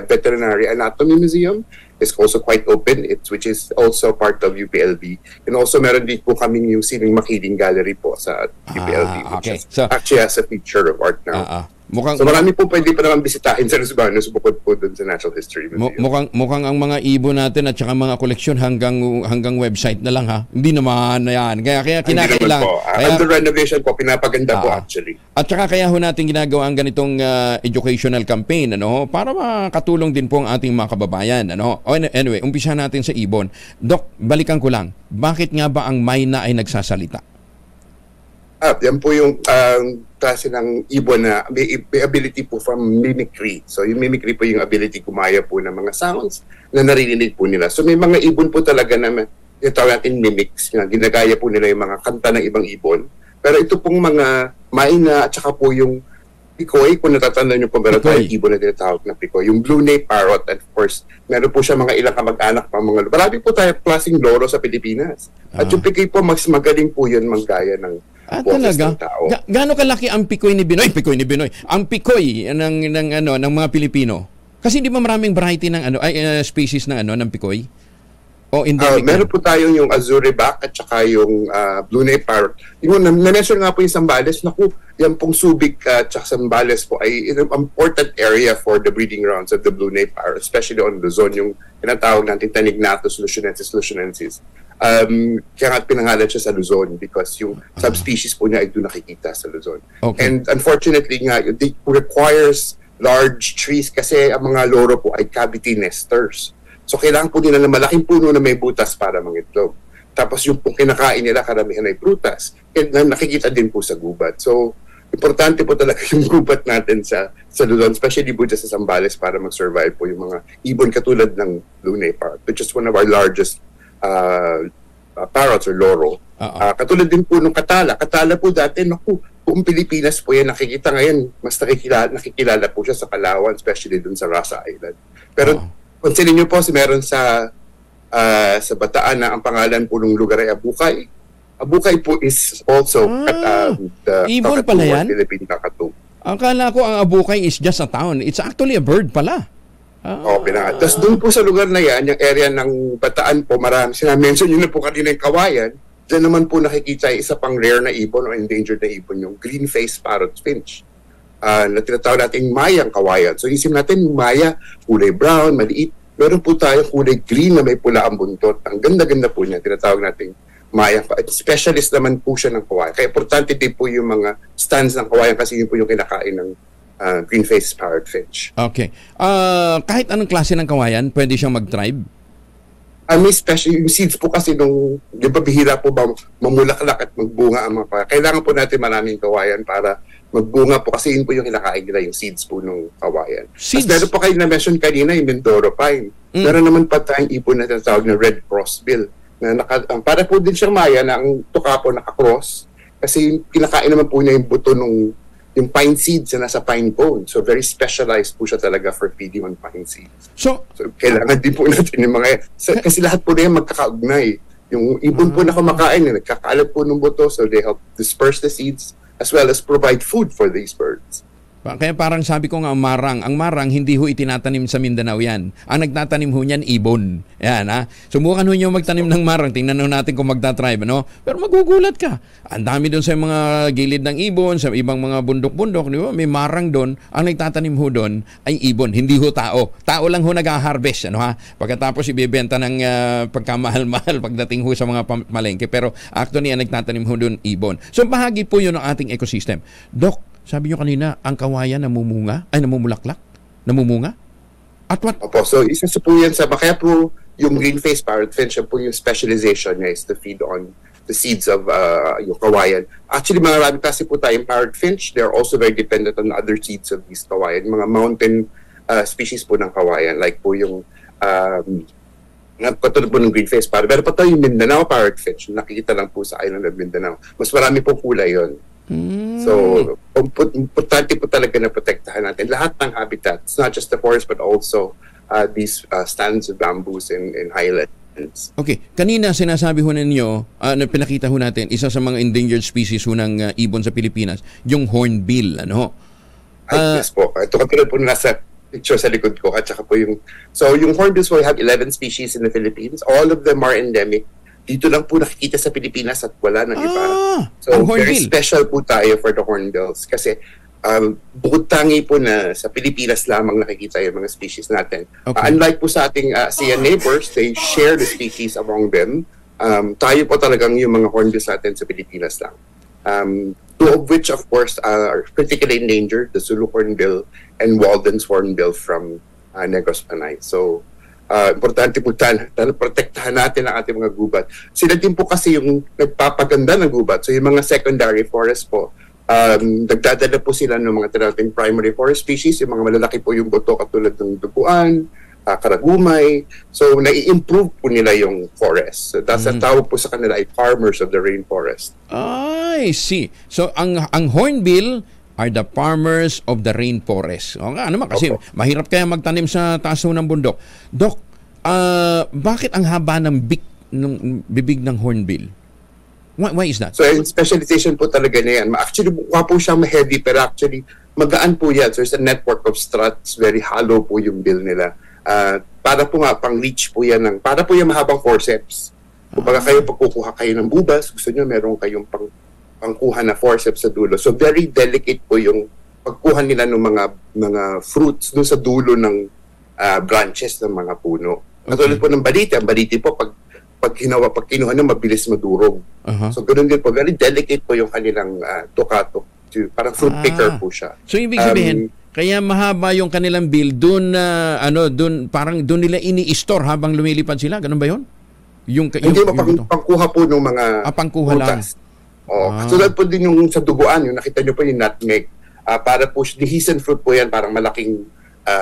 Veterinary Anatomy Museum is also quite open, which is also part of UPLB. And also meron din po kami yung Sining Makiling Gallery po sa UPLB, which is actually has a feature of art now. So marami po pwede pa naman bisitahin sa Los Baños bukod po dun sa Natural History Museum.
Mukhang ang mga ibon natin at saka mga koleksyon hanggang website na lang ha. Hindi naman yan. Kaya kinakailangan.
Under renovation po, pinapaganda po actually.
At saka kaya ho natin ginagawa ang ganitong educational campaign para makatulong din po ang ating mga kababayan. Anyway, umpisa natin sa ibon. Doc, balikan ko lang. Bakit nga ba ang mayna ay nagsasalita?
Yan po yung klase ng ibon na may ability po from mimicry. So yung mimicry po yung ability kumaya po ng mga sounds na naririnig po nila. So may mga ibon po talaga na tawag natin mimics, na ginagaya po nila yung mga kanta ng ibang ibon. Pero ito pong mga mayna at saka po yung pikoy, kung natatandaan nyo po, meron tayong ibon na tinatawag na pikoy. Yung blue-nape parrot, and of course, meron po siya mga ilang kamag-anak pa mga marami po tayo klaseng loro sa Pilipinas. At yung pikoy po, mas magaling po yun manggaya ng
talaga? Gaano kalaki ang pikoy ni Binoy? Ang pikoy ng mga Pilipino. Kasi hindi ba maraming variety ng species ng pikoy?
Meron po tayo yung azure-back at saka yung blue-nape parrot. Yung na-mention nga po yung Zambales, yan pong Subic at saka Zambales po ay an important area for the breeding grounds of the blue-nape parrot, especially on Luzon, yung tinatawag natin Tanignathus luzonensis. Kaya nga pinangalan siya sa Luzon because yung subspecies po niya ay doon nakikita sa Luzon. And unfortunately nga, it requires large trees kasi ang mga loro po ay cavity nesters. So kailangan po nila ng malaking puno na may butas para mangitlog. Tapos yung pong kinakain nila karamihan ay prutas. And nakikita din po sa gubat. So importante po talaga yung gubat natin sa Luzon, especially po sa Zambales para mag-survive po yung mga ibon katulad ng blue-nape parrot, which is one of our largest parrots or loro. Katulad din po ng katala. Katala po dati, buong Pilipinas po yan nakikita ngayon. Mas nakikilala po siya sa Palawan, especially dun sa Rasa Island. Pero pansinin niyo po, meron sa Bataan na ang pangalan po ng lugar ay Abukay. Abukay po is also the
ibon pala yan?
Philippine kakatu.
Akala ko ang Abukay is just a town. It's actually a bird pala.
Tapos doon po sa lugar na yan, yung area ng Bataan po, marami. Sinamention yun na po kanina yung Kawayan. Diyan naman po nakikita isa pang rare na ibon o endangered na ibon, yung green-faced parrot finch. Na tinatawag natin mayang kawayan. So isip natin maya, kulay brown, maliit. Meron po tayo kulay green na may pula ang buntot. Ang ganda-ganda po niya. Tinatawag natin mayang kawayan. Specialist naman po siya ng kawayan. Kaya importante din po yung mga stands ng kawayan kasi yun po yung kinakain ng green-faced parrot finch.
Okay. Kahit anong klase ng kawayan, pwede siyang mag-thrive?
May special, yung seeds po kasi di ba bihira po ba mamulaklak at magbunga ang mga kawayan. Kailangan po natin maraming kawayan para magbunga po kasi yun po yung kinakain nila, yung seeds po ng kawayan. Tapos meron po kayo na-mention kanina, yung Mindoro pine. Meron naman pa tayong ibon na tinatawag na red crossbill. Para po din siyang maya na ang tuka po nakakross. Kasi yung kinakain naman po niya yung buto yung pine seeds na nasa pine cone. So very specialized po siya talaga for feeding on pine seeds.
So
kailangan din po natin yung mga, kasi lahat po na yan magkakaugnay. Yung ibon po na kumakain, nagkakalat po ng buto, so they help disperse the seeds as well as provide food for these birds.
Kaya parang sabi ko nga, ang marang hindi ho itinatanim sa Mindanao yan. Ang nagtatanim ho niyan, ibon. Yan, ha? Subukan ho nyo magtanim ng marang. Tingnan ho natin kung magtatribe, no? Pero magugulat ka. Ang dami doon sa mga gilid ng ibon, sa ibang mga bundok-bundok, di ba? May marang doon. Ang nagtatanim ho doon ay ibon, hindi ho tao. Tao lang ho nag-harvest, ano ha? Pagkatapos ibebenta ng pagkamahal-mahal pagdating ho sa mga malengke. Pero actually, ang nagtatanim ho doon, ibon. So, bahagi po yun ng ating ecosystem. Doc, sabi nyo kanina, ang kawayan namumulaklak? Namumunga? At what?
Opo, so isa po yan kaya po yung green-faced parrotfinch, po yung specialization niya is to feed on the seeds of yung kawayan. Actually, marami kasi po tayong parrotfinch. They're also very dependent on other seeds of these kawayan. Mga mountain species po ng kawayan, like po yung katulad po ng green-faced parrot. Pero pa yung Mindanao parrotfinch, nakikita lang po sa island of Mindanao. Mas marami po kulay yon. So, importante po talaga na protektahan natin lahat ng habitats, not just the forest but also these stands of bamboos in highlands.
Okay, kanina sinasabi ho ninyo, pinakita ho natin, isa sa mga endangered species ho ng ibon sa Pilipinas, yung hornbill, ano ho?
Yes po, ito katulad po nasa picture sa likod ko at saka po yung hornbills, we have 11 species in the Philippines. All of them are endemic. Dito lang po nakikita sa Pilipinas at wala nang iba. So, very special po tayo for the hornbills. Kasi bukod tangi po na sa Pilipinas lamang nakikita yung mga species natin.
Okay.
Unlike po sa ating ASEAN neighbors, they share the species among them. Tayo po talagang yung mga hornbills natin sa Pilipinas lang. Two of which, of course, are critically endangered, the Sulu hornbill and Walden's hornbill from Negros Panay. So, importante po protektahan natin ang ating mga gubat. Sila din po kasi yung nagpapaganda ng gubat. So yung mga secondary forest po, nagdadala po sila ng mga tinating primary forest species, yung mga malalaki po yung buto katulad ng duguan, karagumay. So nai-improve po nila yung forest. So that's ang tawag po sa kanila ay farmers of the rainforest.
I see. So ang hornbill are the farmers of the rainforest. O nga naman kasi mahirap kaya magtanim sa taas ng bundok. Doc, bakit ang haba ng bibig ng hornbill? Why is that?
So yung specialization po talaga na yan. Actually, mukha po siyang heavy pero actually magaan po yan. So there's a network of struts. Very hollow po yung bill nila. Para po nga pang reach po yan para po yung mahabang forceps. Kung kayo pagkukuha kayo ng bubas, gusto nyo meron kayong pangkuha na forceps sa dulo. So very delicate po yung pagkuha nila ng mga fruits doon sa dulo ng branches ng mga puno. Katulad po ng baliti. Ang baliti po pag kinuha na mabilis madurog. So ganoon din po, very delicate po yung kanilang tukato. Parang fruit picker po siya.
So ibig sabihin, kaya mahaba yung kanilang bill doon parang doon nila ini-store habang lumilipad sila, ganun ba 'yon?
Hindi pangkuha po ng mga
pangkuha lang.
Katulad po din yung sa duguan, yung nakita nyo po yung nutmeg. Para po, dehiscent fruit po yan, parang malaking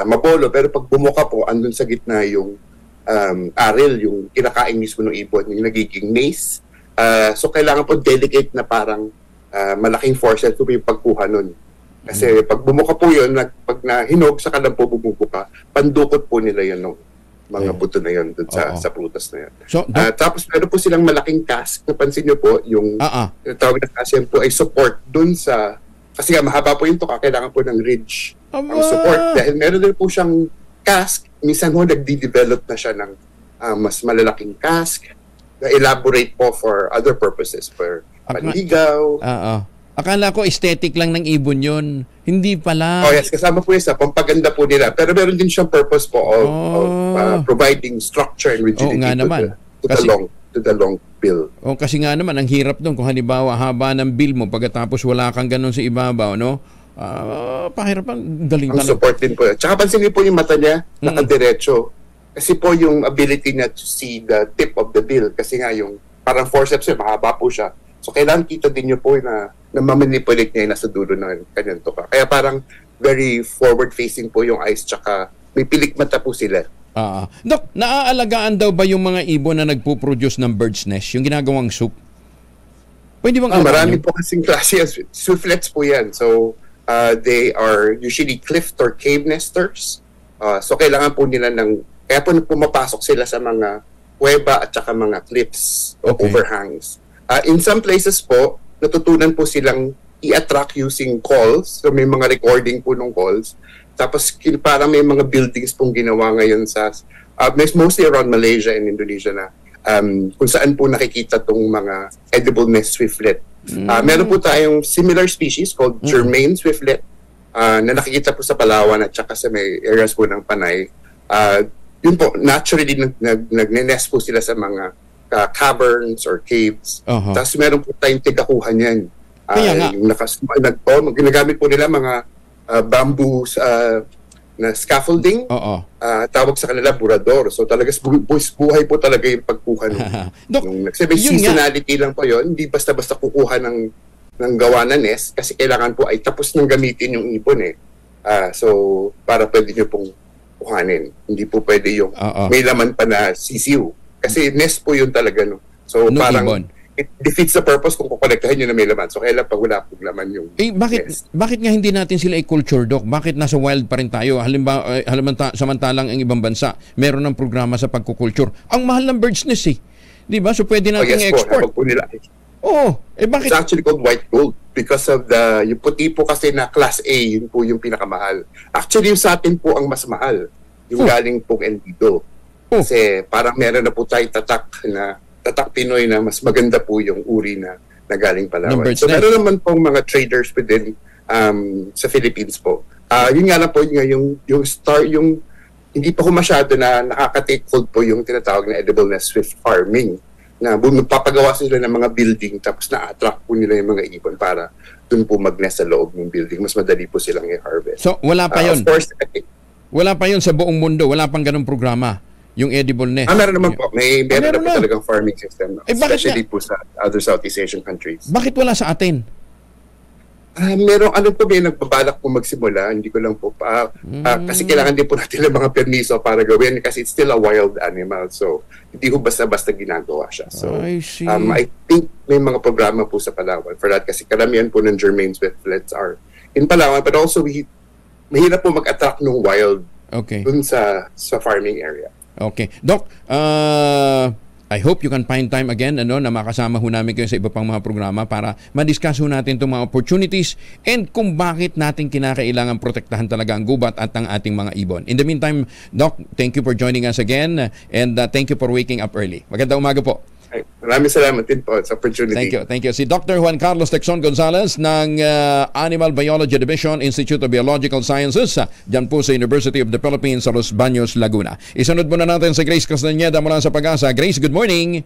mabolo. Pero pag bumuka po, andun sa gitna yung aril, yung kinakain mismo ng ibon, yung nagiging mace. So kailangan po delicate na parang malaking forceps po yung pagkuha nun. Kasi pag bumuka po yun, pag nahinog, saka lang po bumubuka, pandukot po nila yun ng mga buto na yun dun sa prutas na yun. So, tapos meron po silang malaking cask. Napansin nyo po, yung tawag na cask yan po ay support dun sa, kasi nga mahaba po yung tuka, kailangan po ng ridge ang support. Dahil meron din po siyang cask, minsan ho nagdi-develop na siya ng mas malalaking cask na elaborate po for other purposes, for panligaw.
Akala ko aesthetic lang ng ibon yun. Hindi pala.
Oh yes, kasama po yun sa pampaganda po nila. Pero meron din siyang purpose po of providing structure and rigidity to the long bill.
Kasi nga naman, ang hirap doon kung halimbawa haba ng bill mo pagkatapos wala kang ganun sa ibabaw, no? Pahirapan, galing
talaga. Ang support din po. Tsaka pansin niyo po yung mata niya, nakadiretso. Kasi po yung ability niya to see the tip of the bill. Kasi nga yung parang forceps yun, mahaba po siya. So kailangan kita din niyo po na mamanipulate niya yung nasa dulo ng kanyang tuka. Kaya parang very forward-facing po yung eyes, tsaka may pilik mata po sila.
Dok, naaalagaan daw ba yung mga ibon na nagpo-produce ng bird's nest, yung ginagawang soup? Pwede bang
marami po kasing klase. Swiftlets po yan. So, they are usually cliff or cave nesters. So, kailangan po nila kaya po pumapasok sila sa mga kuweba at saka mga cliffs o overhangs. In some places po, natutunan po silang i-attract using calls. So, may mga recording po ng calls. Tapos, parang may mga buildings pong ginawa ngayon mostly around Malaysia and Indonesia na kung saan po nakikita tong mga edible nest swiftlet. Meron po tayong similar species called Germain swiftlet na nakikita po sa Palawan at saka sa may areas po ng Panay. Yun po, naturally nagne-nest po sila sa mga caverns or caves. Tapos meron po tayong tigakuhan yan. Ginagamit po nila mga bamboo na scaffolding. Tawag sa kanila burador. So talaga buhay po talaga yung pagkuha may seasonality lang po yun. Hindi basta-basta kukuha ng gawa na nest kasi kailangan po ay tapos nang gamitin yung ipon so para pwede nyo pong kuhanin. Hindi po pwede yung may laman pa na sisiw. Kasi nest po yun talaga. So parang it defeats the purpose kung kukolektahin nyo na may laman. So, kailan pag wala pong laman yung
bakit nga hindi natin sila i-culture, Doc? Bakit nasa wild pa rin tayo? Samantalang ang ibang bansa, meron ng programa sa pagkukulture. Ang mahal ng bird's nest Di ba? So, pwede natin i-export. Bakit?
It's actually called white gold because of yung puti po kasi na class A, yun po yung pinakamahal. Actually, yung sa atin po ang mas mahal. Yung galing pong Endido. Kasi parang meron na po tayo tatak Pinoy na mas maganda po yung uri na galing Palawan. So meron naman pong mga traders within sa Philippines po. Yun nga lang po yung hindi pa ko masyado na nakaka-take hold po yung tinatawag na edible nest swift farming na magpapagawa sila ng mga building tapos na-attract po nila yung mga ibon para dun po mag-nest sa loob ng building. Mas madali po silang i-harvest.
So wala pa yun?
Of course,
wala pa yun sa buong mundo? Wala pang ganung programa? Yung edible nest.
Meron naman po. Meron na po talagang farming system. Especially po sa other Southeast Asian countries.
Bakit wala sa atin?
Meron, may nagbabalak po magsimula. Hindi ko lang po kasi kailangan din po natin ng mga permiso para gawin kasi it's still a wild animal. So, hindi ko basta-basta ginagawa siya. So, I think may mga programa po sa Palawan for that kasi karamihan po ng Germain swiftlets are in Palawan but also mahirap po mag-attract ng wild dun sa farming area.
Okay. Doc, I hope you can find time again na makasama ho namin kayo sa iba pang mga programa para ma-discuss ho natin itong mga opportunities and kung bakit natin kinakailangan protektahan talaga ang gubat at ang ating mga ibon. In the meantime, Doc, thank you for joining us again and thank you for waking up early. Magandang umaga po.
Maraming salamat din po sa opportunity.
Thank you. Si Dr. Juan Carlos Texon Gonzalez ng Animal Biology Division, Institute of Biological Sciences, dyan po sa University of the Philippines sa Los Baños, Laguna. Isunod muna natin si Grace Castañeda mula sa Pag-asa. Grace, good morning.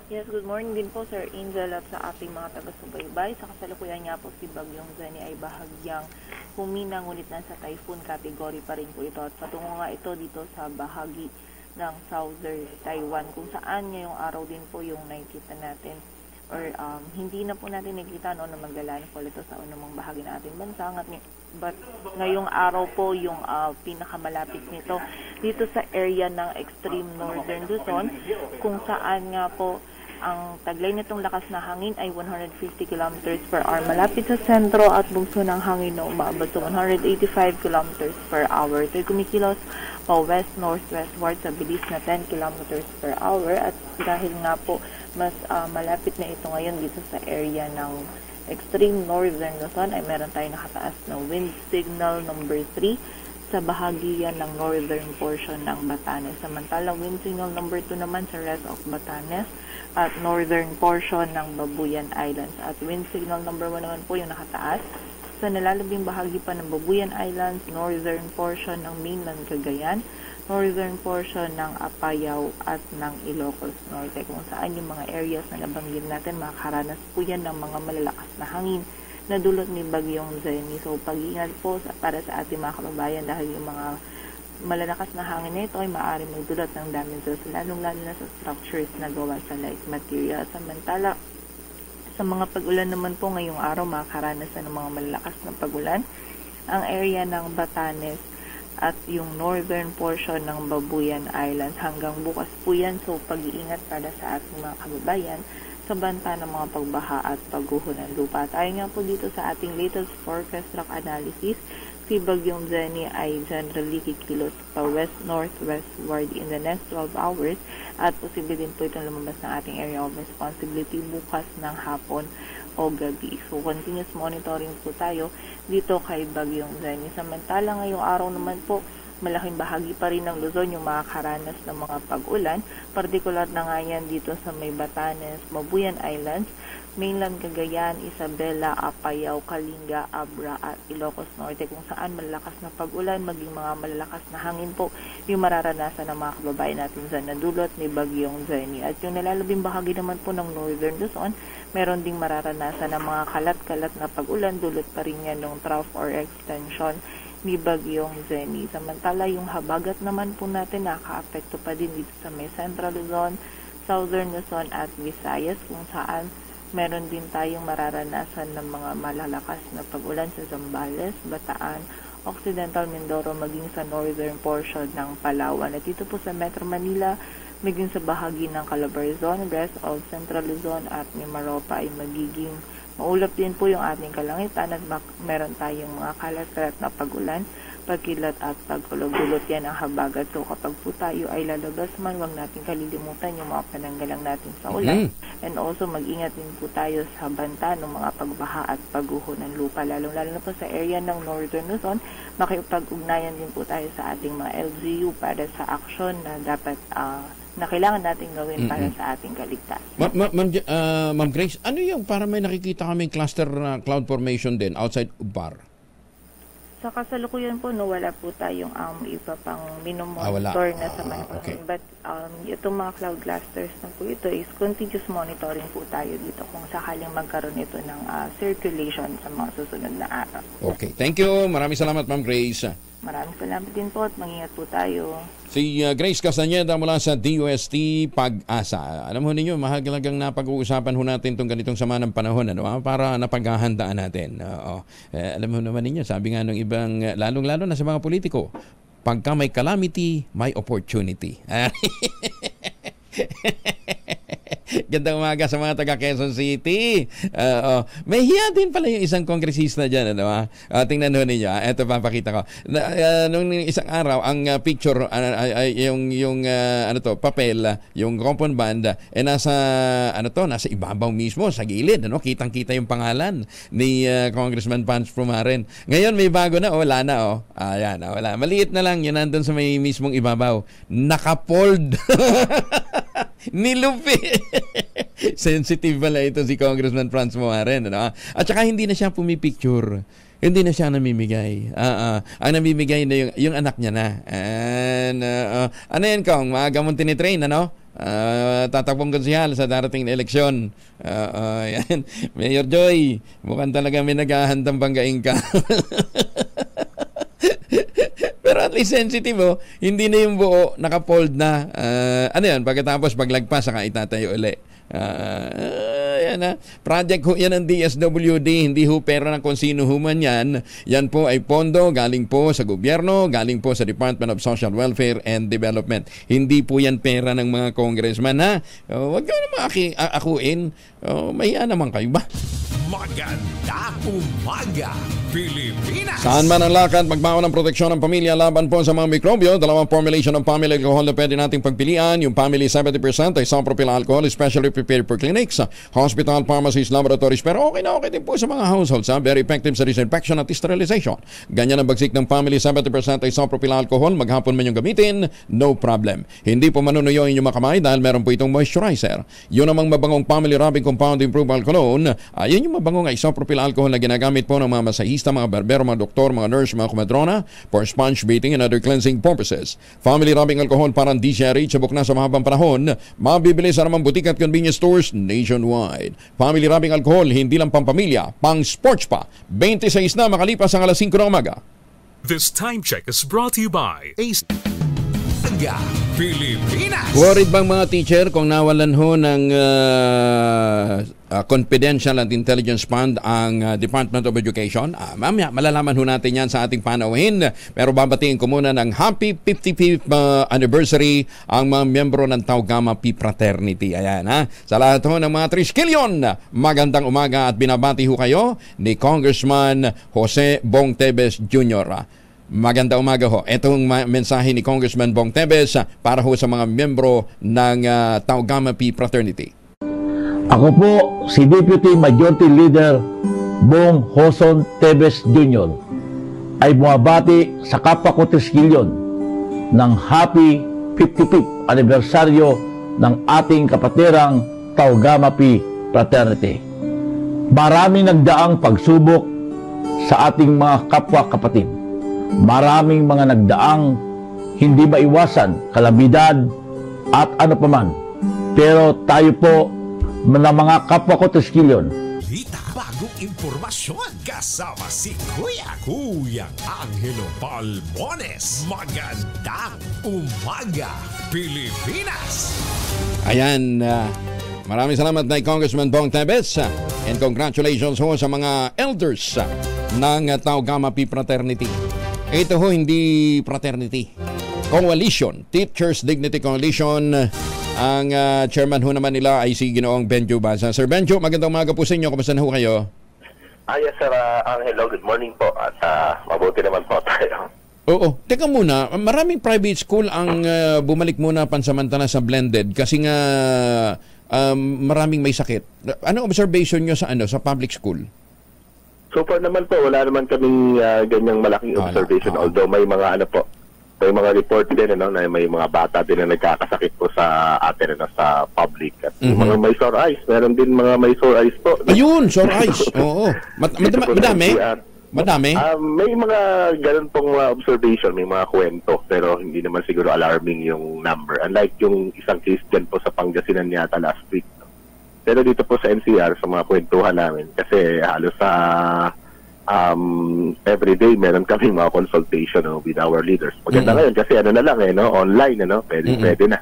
Yes, good morning din po Sir Angel at sa ating mga taga-subaybay. Sa kasalukuyan nga po si Bagyong Jenny ay bahagyang humina ngunit nasa typhoon category pa rin po ito at patungo nga ito dito sa bahagi ng southern Taiwan kung saan ngayong araw din po yung nakikita natin or hindi na po natin nakikita na maglalaan po ito sa unang bahagi ng ating bansa but ngayong araw po yung pinakamalapit nito dito sa area ng extreme northern Luzon kung saan nga po ang taglay nitong lakas na hangin ay 150 km per hour malapit sa sentro at bugso ng hangin na umaabot sa 185 km per hour. Ito'y kumikilos pa west-northwestward sa bilis na 10 km per hour at dahil nga po mas malapit na ito ngayon dito sa area ng extreme northern Luzon ay meron tayong nakataas na wind signal number 3 sa bahagi yan ng northern portion ng Batanes. Samantalang wind signal number 2 naman sa rest of Batanes at northern portion ng Babuyan Islands. At wind signal number 1 naman po yung nakataas sa nalalabing bahagi pa ng Babuyan Islands, northern portion ng mainland Cagayan, northern portion ng Apayao at ng Ilocos Norte kung saan yung mga areas na nabanggit natin makakaranas po yan ng mga malalakas na hangin na dulot ni Bagyong Jenny. So pag-iingat po para sa ating mga kababayan dahil yung mga malalakas na hangin na ito ay maaaring magdulot ng damages lalong-lalo na sa structures na gawa sa light material. Samantala, sa mga pag-ulan naman po ngayong araw makakaranas ng mga malalakas na pag-ulan ang area ng Batanes at yung northern portion ng Babuyan Islands hanggang bukas po yan. So pag-iingat para sa ating mga kababayan sa banta ng mga pagbaha at pagguho ng lupa. At ayon nga po dito sa ating latest forecast track analysis, si Bagyong Zenny ay generally kikilos pa west-northwestward in the next 12 hours at posible din po itong lumabas ng ating area of responsibility bukas ng hapon o gabi. So, continuous monitoring po tayo dito kay Bagyong Zenny. Samantala, ngayong araw naman po, malaking bahagi pa rin ng Luzon yung makakaranas ng mga pag-ulan. Partikular na nga yan dito sa may Batanes, Mabuyan Islands, mainland Cagayan, Isabela, Apayao, Kalinga, Abra at Ilocos Norte, kung saan malalakas na pag-ulan, maging mga malalakas na hangin po yung mararanasan ng mga kababayan natin dyan na dulot ni Bagyong Zenny. At yung nalalabing bahagi naman po ng Northern Luzon, meron ding mararanasan ng mga kalat-kalat na pag-ulan, dulot pa rin yan ng trough or extension ni Bagyong Zenny. Samantala, yung habagat naman po natin nakaapekto pa din dito sa may Central Luzon, Southern Luzon at Visayas, kung saan meron din tayong mararanasan ng mga malalakas na pag-ulan sa Zambales, Bataan, Occidental Mindoro, maging sa northern portion ng Palawan. At dito po sa Metro Manila, maging sa bahagi ng Calabarzon, rest of Central Luzon at Mimaropa ay magiging maulap din po yung ating kalangitan at meron tayong mga kalat-kalat na pag-ulan, pagkilat at pagkulog-dulot. Yan ang habagat. So kapag po tayo ay lalabas man, huwag natin kalilimutan yung mga pananggalang natin sa ulan. And also mag-ingat din po tayo sa banta ng mga pagbaha at pagguho ng lupa. Lalong-lalo na po sa area ng Northern Luzon, makipag-ugnayan din po tayo sa ating mga LGU para sa action na dapat na kailangan natin gawin para sa ating kaligtasan.
Ma'am Grace, ano yung para may nakikita kaming cluster cloud formation din outside Ubar?
Sa kasalukuyan po, wala po tayong iba pang minomonitor na sa mga But itong mga cloud clusters na po ito is continuous monitoring po tayo dito kung sakaling magkaroon ito ng circulation sa mga susunod na araw.
Okay. Thank you. Maraming salamat, Ma'am Grace.
Maraming salamat din po at mag-ingat po tayo.
Si Grace Castañeda mula sa DOST Pag-asa. Alam mo ninyo, mahalagang napag-uusapan ho natin itong ganitong sama ng panahon para napaghahandaan natin. Alam mo naman ninyo, sabi nga ng ibang, lalong-lalo na sa mga politiko, pagka may calamity, may opportunity. Gandang umaga sa mga taga Quezon City. May hiya din pala yung isang kongresista dyan. Tingnan ho ninyo. Ito papakita ko. Nung isang araw, ang picture, yung papel, yung compound band, nasa ibabaw mismo, sa gilid. Kitang-kita yung pangalan ni Congressman Pans Prumaren. Ngayon may bago na. Wala na. Ayan, wala. Maliit na lang. Yun nandun sa may mismong ibabaw. Nakapold. Nilupi. Sensitive pala ito si Congressman Franz Moaren. At saka hindi na siya pumipicture. Hindi na siya namimigay. Ang namimigay na yung anak niya na. And, ano yan, Kong? Maaga mong tinitrain, tatakbong konsihal sa darating na eleksyon. Yan. Mayor Joy, mukhang talaga may naghahandang banggain ka. Pero at least sensitive, hindi na yung buo, nakapold na. Ano yan, pagkatapos paglagpas, saka itatayo ulit. Yan project ho yan ng DSWD, hindi ho pera ng kung sino ho man yan. Yan po ay pondo galing po sa gobyerno, galing po sa Department of Social Welfare and Development. Hindi po yan pera ng mga congressman, huwag ka naman akuin. Mahiya naman kayo ba?
Maganda umaga, Pilipinas!
Saan man ang lakad, magbaon ng proteksyon ng pamilya laban po sa mga mikrobyo. Dalawang formulation ng family alcohol na pwede nating pagpilian. Yung family 70% ay isopropyl alcohol, especially prepared for clinics, hospital, pharmacies, laboratories. Pero okay din po sa mga households. Very effective sa disinfection at sterilization. Ganyan ang bagsik ng family 70% ay isopropyl alcohol. Maghapon man yung gamitin, no problem. Hindi po manunuyo yung makamay dahil meron po itong moisturizer. Yun namang mabangong family rubbing compound improved alcohol. Yun yung mabangong isopropyl alcohol na ginagamit po ng mga masahista, mga barbero, mga doktor, mga nurse, mga kumadrona for sponge bathing and other cleansing purposes. Family rubbing alcohol parang DCRH sabok na sa mahabang panahon. Mabibili sa namang butik at convenience stores nationwide. Family rubbing alcohol, hindi lang pampamilya, pang sports pa. 26 na makalipas ang alas 5 ng umaga.
This time check is brought to you by Ace.
Umaga, Pilipinas.
Worried bang mga teacher kung nawalan ho ng confidential and intelligence fund ang Department of Education? Mamaya, malalaman ho natin yan sa ating panauhin. Pero babatiin ko muna ng happy 55th anniversary ang mga miyembro ng Tau Gamma Pi Fraternity. Ayan, ha? Sa lahat ho ng mga Triskelion, magandang umaga at binabati ho kayo ni Congressman Jose Bong Tevez Jr. Magandang umaga ho. Itong mensahe ni Congressman Bong Tevez para ho sa mga miyembro ng Tau Gamma Pi Fraternity.
Ako po si Deputy Majority Leader Bong Hoson Tevez Jr. ay bumabati sa kapwa ko Triskelion ng happy 55th anibersaryo ng ating kapatidang Tau Gamma Pi Fraternity. Maraming nagdaang pagsubok sa ating mga kapwa kapatid. Maraming mga nagdaang hindi maiwasan, kalamidad at ano paman. Pero tayo po na mga kapwa ko Triskelion.
Bagong impormasyon kasama si Kuyang Angelo Palmones. Magandang umaga, Pilipinas!
Ayan, maraming salamat na Congressman Bong Tevez and congratulations ho sa mga elders ng Tau Gamma Pi Fraternity. Ito ho hindi fraternity, coalition, Teachers Dignity Coalition. Ang chairman ho naman nila ay si Ginoong Benjo Basa. Sir Benjo, magandang umaga po sa inyo. Kumusta na ho kayo?
Yes sir, hello, good morning po at mabuti naman po tayo.
Oo, teka muna, maraming private school ang bumalik muna pansamantala sa blended kasi nga maraming may sakit. Ano observation nyo sa public school?
So far naman po, wala naman kaming ganyang malaking observation, although may mga may mga report din na may mga bata din na nagkakasakit po sa atin sa public at mga may sore eyes. Meron din mga may sore eyes po.
Ayun, sore eyes. Oo. Madami? Madami?
May mga ganun pong observation, may mga kwento, pero hindi naman siguro alarming yung number. Unlike yung isang case dyan po sa Pangasinan yata last week. Pero dito po sa NCR, sa mga kwentuhan namin, kasi halos sa everyday meron kaming mga consultation with our leaders. Maganda ngayon kasi na lang online, pwede na.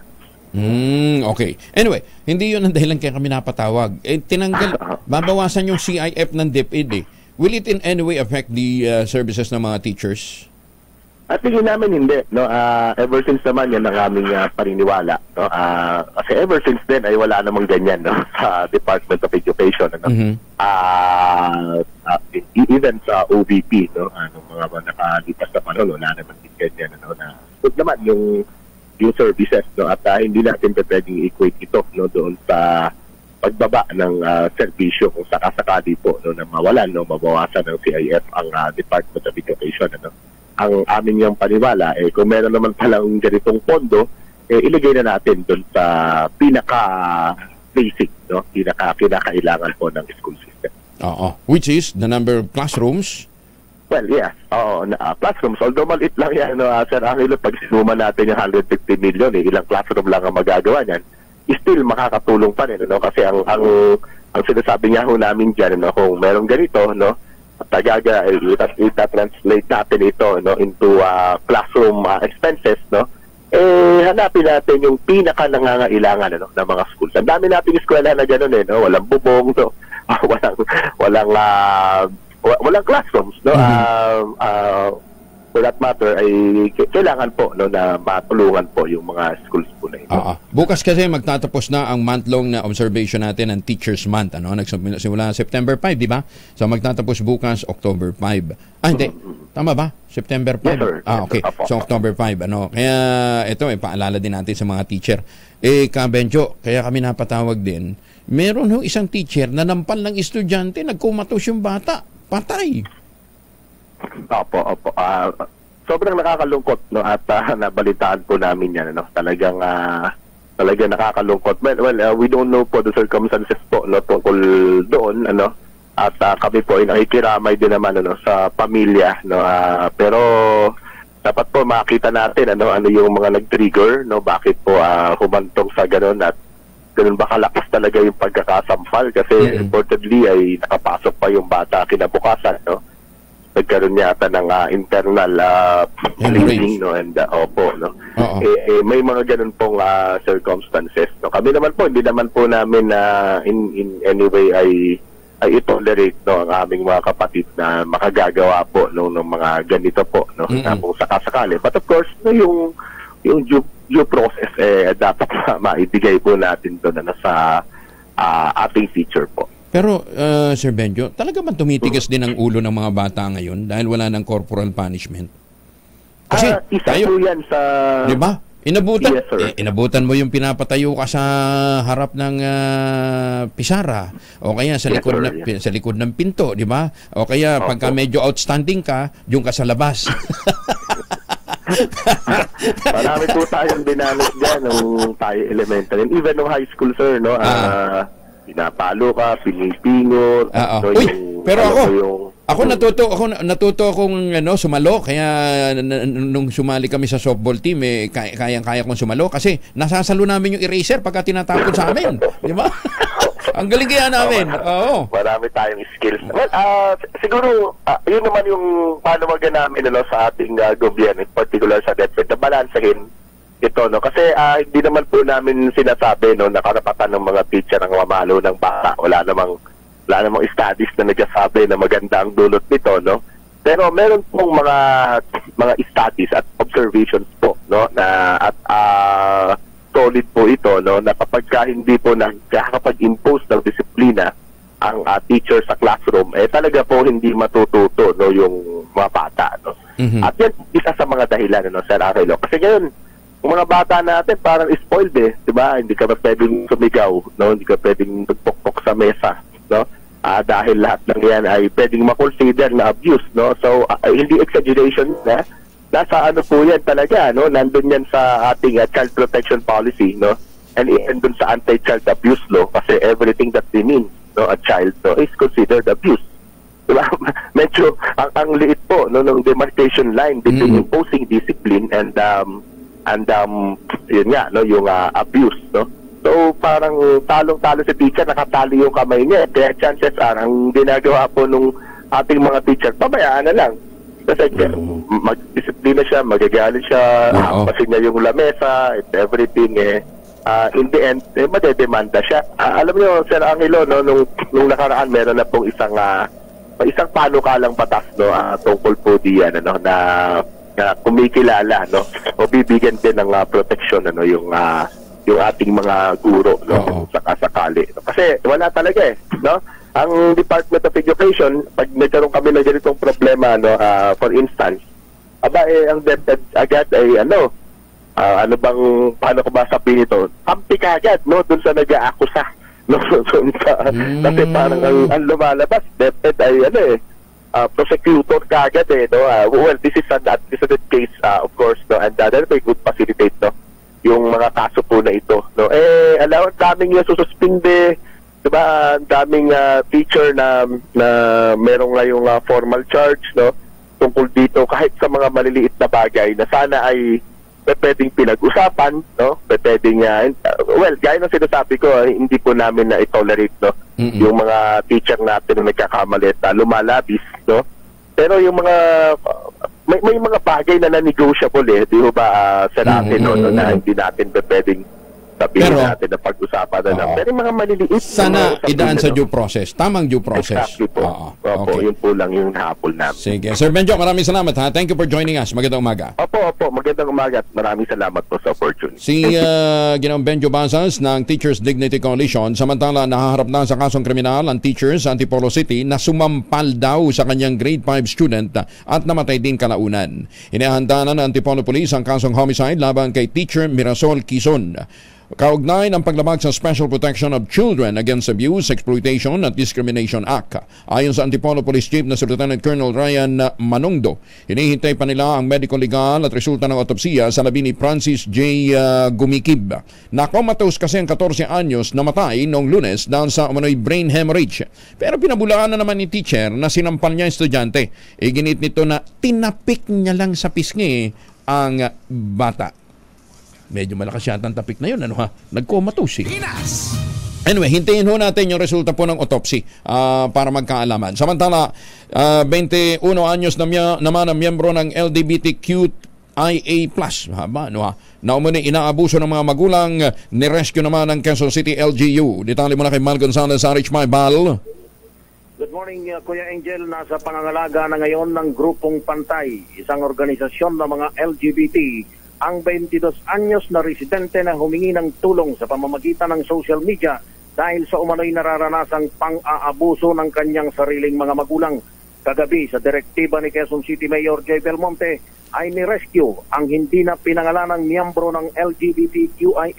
Okay. Anyway, hindi yun ang dahilan kaya kami napatawag. Tinanggal, babawasan yung CIF ng DepEd. Will it in any way affect the services ng mga teachers?
At tingin namin hindi, ever since naman yan ang aming paniniwala, kasi ever since then ay wala namang ganyan sa Department of Education, even sa OVP, mga nakalipas na panahon, wala naman din ganyan, good naman yung services, at hindi natin pwedeng equate ito doon sa pagbaba ng serbisyo kung sakasakali po na mawalan, mabawasan ng CIF ang Department of Education, ang amin yung paniwala, kung meron naman palang ganitong pondo, ilagay na natin doon sa pinaka-basic, kinakailangan po ng school system.
Which is the number of classrooms?
Well, yes. Classrooms. Although maliit lang yan, Sir Angelo, pag sinuma natin yung 150 million, ilang classroom lang ang magagawa niyan, still makakatulong pa rin, kasi ang sinasabi niya ho namin dyan, kung meron ganito, ita-translate natin ito into classroom expenses, hanapin natin yung pinaka-nangangailangan ng mga schools. Ang dami nating eskwela na gano'n, walang bubong, walang classrooms, for that matter ay kailangan po na matulungan po yung mga schools po na ito.
Bukas kasi magtatapos na ang month-long na observation natin ng Teachers Month. Nagsimula September 5, di ba? So magtatapos bukas October 5. Hindi. Tama ba? September 5?
Yes, sir.
Okay. So October 5. Kaya ito, paalala din natin sa mga teacher. Benjo, kaya kami napatawag din. Meron isang teacher na nampal ng estudyante, nagkumatos yung bata. Patay.
Opo. Sobrang nakakalungkot at nabalitaan po namin yan, talagang nakakalungkot. Well, we don't know po the circumstances po tungkol doon, at kami po ay nakikiramay din naman sa pamilya, pero dapat po makita natin ano yung mga nag-trigger, bakit po humantong sa ganun, at ganun ba kalakas talaga yung pagkakasampal, kasi reportedly ay nakapasok pa yung bata kinabukasan, nagkaroon yata ng internal bleeding, no, and opo, no. May mga ganun pong circumstances, no. Kami naman po, hindi naman po namin in any way ay i-tolerate, no, ang aming mga kapatid na makagagawa po ng mga ganito po, no, na kung sakasakali. But of course, no, yung due process dapat maibigay po natin doon na sa ating teacher po.
Pero, Sir Benjo, talaga ba tumitigas din ang ulo ng mga bata ngayon dahil wala ng corporal punishment? Kasi
isa po yan sa...
Di ba? Inabutan,
yes, sir.
Inabutan mo yung pinapatayo ka sa harap ng pisara o kaya sa likod, sa likod ng pinto, di ba? O kaya pagka medyo outstanding ka, yung ka sa labas.
Marami po tayong dinanas dyan nung tayo elementary. Even nung high school, sir, no? Pinapalo ka, pinipingot.
Pero ako natuto akong sumalo, kaya nung sumali kami sa softball team, kayang-kaya kong sumalo kasi nasasalo namin yung eraser pagka tinatapon sa amin, di ba? Ang galing kaya namin. Oo.
Marami tayong skills. Well, siguro yun naman yung paano namin sa ating gobyerno, in particular sa DepEd, na balansahin ito, no, kasi hindi naman po namin sinasabi, no, na karapatan ng mga teacher ang mamalo ng bata. Wala namang studies na nagsasabi na maganda ang dulot nito, no. Pero meron pong mga studies at observations po, no, na at solid po ito, no, na kapag hindi po nakakapag-impose ng disiplina ang teacher sa classroom, talaga po hindi matututo, no, yung mga bata, no. At yan isa sa mga dahilan, no, Sir Arelo. Kasi ngayon, yung mga bata natin parang spoiled, di ba? Hindi ka ba pwedeng sumigaw, no? Hindi ka pwedeng magpukpok sa mesa, no? Dahil lahat ng yan ay pwedeng ma-consider na abuse, no? So, hindi exaggeration na. Nasa po yan talaga, no? Nandun yan sa ating child protection policy, no? And even dun sa anti-child abuse law, kasi everything that demeans, no, a child, no, is considered abuse. Diba? Medyo, ang liit po, no, ng demarcation line between imposing discipline and yun nga, no, yung abuse, no. So parang talong-talo si teacher, nakatali yung kamay niya. Kaya chances are, ang ginagawa po nung ating mga teacher, pabayaan na lang. Kasi mag-disiplina siya, magagalit siya, hampasin niya yung lamesa, and everything, in the end, madedemanda siya. Alam niyo, Sir Angelo, no, nung nakaraan, meron na pong isang panukalang batas, no, tungkol po diyan, ano, na kumikilala, no, o bibigyan din ng protection, ano, yung ating mga guro, no, sakasakali. Kasi wala talaga, no. Ang Department of Education, pag nagkaroon kami ng ganitong problema, no, for instance, ang DepEd agad ay paano ko ba sabihin ito? Kampi ka agad, no, dun sa nag-aakusa, no, kasi parang ang lumalabas, DepEd ay prosecutor kaagad, no. Well, this is a case, of course, no, and that may good facilitate, no, yung mga kaso po na ito, no. Alam, daming sususpinde, diba, daming teacher na merong ngayong formal charge, no, tungkol dito, kahit sa mga maliliit na bagay na sana ay pwedeng pinag-usapan, no, pwedeng well, gaya ng sinasabi ko, hindi po namin na i-tolerate, no, yung mga teacher natin na nagkakamali at lumalabis, no. Pero yung mga may mga bagay na negotiable, di ba, sa natin, no, na hindi natin pwedeng sabihin natin na pag-usapan na lang. Pero mga maliliit.
Sana idaan sa due process. Tamang due process.
Exactly po. Opo, yun po lang yung hapol namin.
Sige. Sir Benjo, maraming salamat, ha. Thank you for joining us. Magandang umaga.
Opo. Magandang umaga at maraming salamat po sa opportunity.
Si Ginoong Benjo Basas ng Teachers Dignity Coalition, samantala nahaharap na sa kasong kriminal ang teacher sa Antipolo City na sumampal daw sa kanyang grade 5 student at namatay din kalaunan. Inihanda na ng Antipolo Police ang kasong homicide laban kay teacher Mirasol Quizon. Kaugnay ng paglabag sa Special Protection of Children Against Abuse, Exploitation at Discrimination Act. Ayon sa Antipolo Police Chief na si Lieutenant Colonel Ryan Manongdo, hinihintay pa nila ang medical legal at resulta ng autopsiya sa labi ni Francis J. Gumikib. Nakomatose kasi ang 14 anyos na matay noong Lunes dahil sa umano'y brain hemorrhage. Pero pinabulaan na naman ni teacher na sinampal niya ang estudyante. Iginit nito na tinapik niya lang sa pisngi ang bata. Medyo malakas yata ang tapik na yun, ano ha? Nagkomatose. Anyway, hintayin ho natin yung resulta po ng autopsy para magkaalaman. Samantala, 21 anyos naman ang miyembro ng LGBTQIA+. Haba, no ha? Na umuni inaabuso ng mga magulang, ni-rescue naman ng Quezon City LGU. Detalye mo na kay Mal Gonzalez sa Rich Bal.
Good morning, Kuya Angel. Nasa pangangalaga na ngayon ng Grupong Pantay, isang organisasyon ng mga LGBT, ang 22 anyos na residente na humingi ng tulong sa pamamagitan ng social media dahil sa umano'y nararanasang pang-aabuso ng kanyang sariling mga magulang. Kagabi sa direktiba ni Quezon City Mayor Jay Belmonte ay ni-rescue ang hindi na pinangalanang miyembro ng LGBTQIA+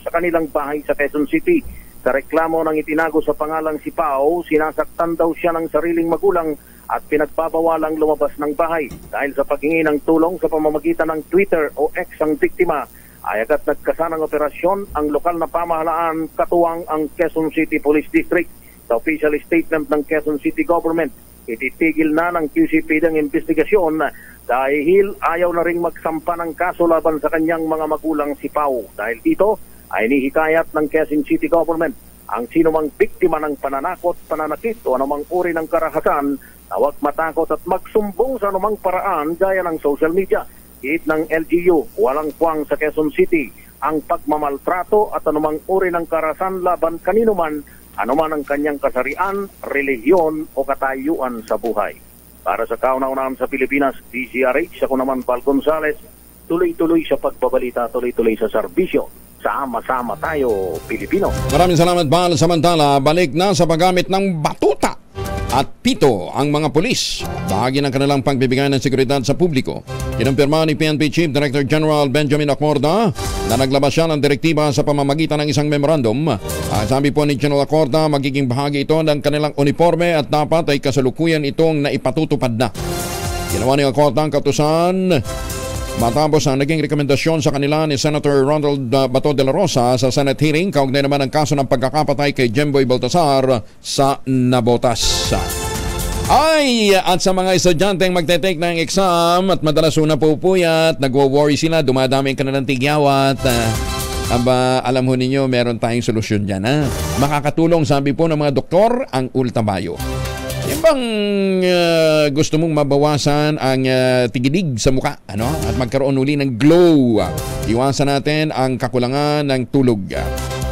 sa kanilang bahay sa Quezon City. Sa reklamo ng itinago sa pangalang si Pao, sinasaktan daw siya ng sariling magulang at pinagbabawalang lumabas ng bahay. Dahil sa paghingi ng tulong sa pamamagitan ng Twitter o X ang biktima, ay agad nagkasanang operasyon ang lokal na pamahalaan katuwang ang Quezon City Police District. Sa official statement ng Quezon City Government, ititigil na ng QCPD ang investigasyon dahil ayaw na ring magsampa ng kaso laban sa kanyang mga magulang si Pao. Dahil dito ay nihikayat ng Quezon City Government ang sinumang biktima ng pananakot, pananakit o anumang uri ng karahasan na huwag matakot at magsumbong sa anumang paraan gaya ng social media. Giit ng LGU, walang puwang sa Quezon City ang pagmamaltrato at anumang uri ng karahasan laban kanino man, anuman ang kanyang kasarian, relihiyon o katayuan sa buhay. Para sa kauna-unahan sa Pilipinas, DZRH, ako naman Val Gonzalez, tuloy-tuloy sa pagbabalita, tuloy-tuloy sa serbisyo. Sama-sama tayo, Pilipino.
Maraming salamat, Val. Samantala, balik na sa paggamit ng batuta at pito ang mga pulis. Bahagi ng kanilang pagbibigay ng seguridad sa publiko. Kinumpirma ni PNP Chief Director General Benjamin Acorda na naglabas siya ng direktiba sa pamamagitan ng isang memorandum. Sabi po ni General Acorda, magiging bahagi ito ng kanilang uniforme at dapat ay kasalukuyan itong naipatutupad na. Ginawa ni Acorda ang kautusan matapos ang naging rekomendasyon sa kanila ni Senator Ronald Bato de la Rosa sa Senate hearing kaugnay naman ang kaso ng pagkakapatay kay Jemboy Baltasar sa Nabotas. At sa mga estudyanteng magte-take ng exam at madalas una pupuyat, nagwo-worry sila, dumadami ang kanilang tigyawat. Alam ho ninyo, meron tayong solusyon dyan. Makakatulong, sabi po ng mga doktor, ang Ultabayo. Yung bang gusto mong mabawasan ang tigidig sa muka, at magkaroon uli ng glow. Iwasan natin ang kakulangan ng tulog.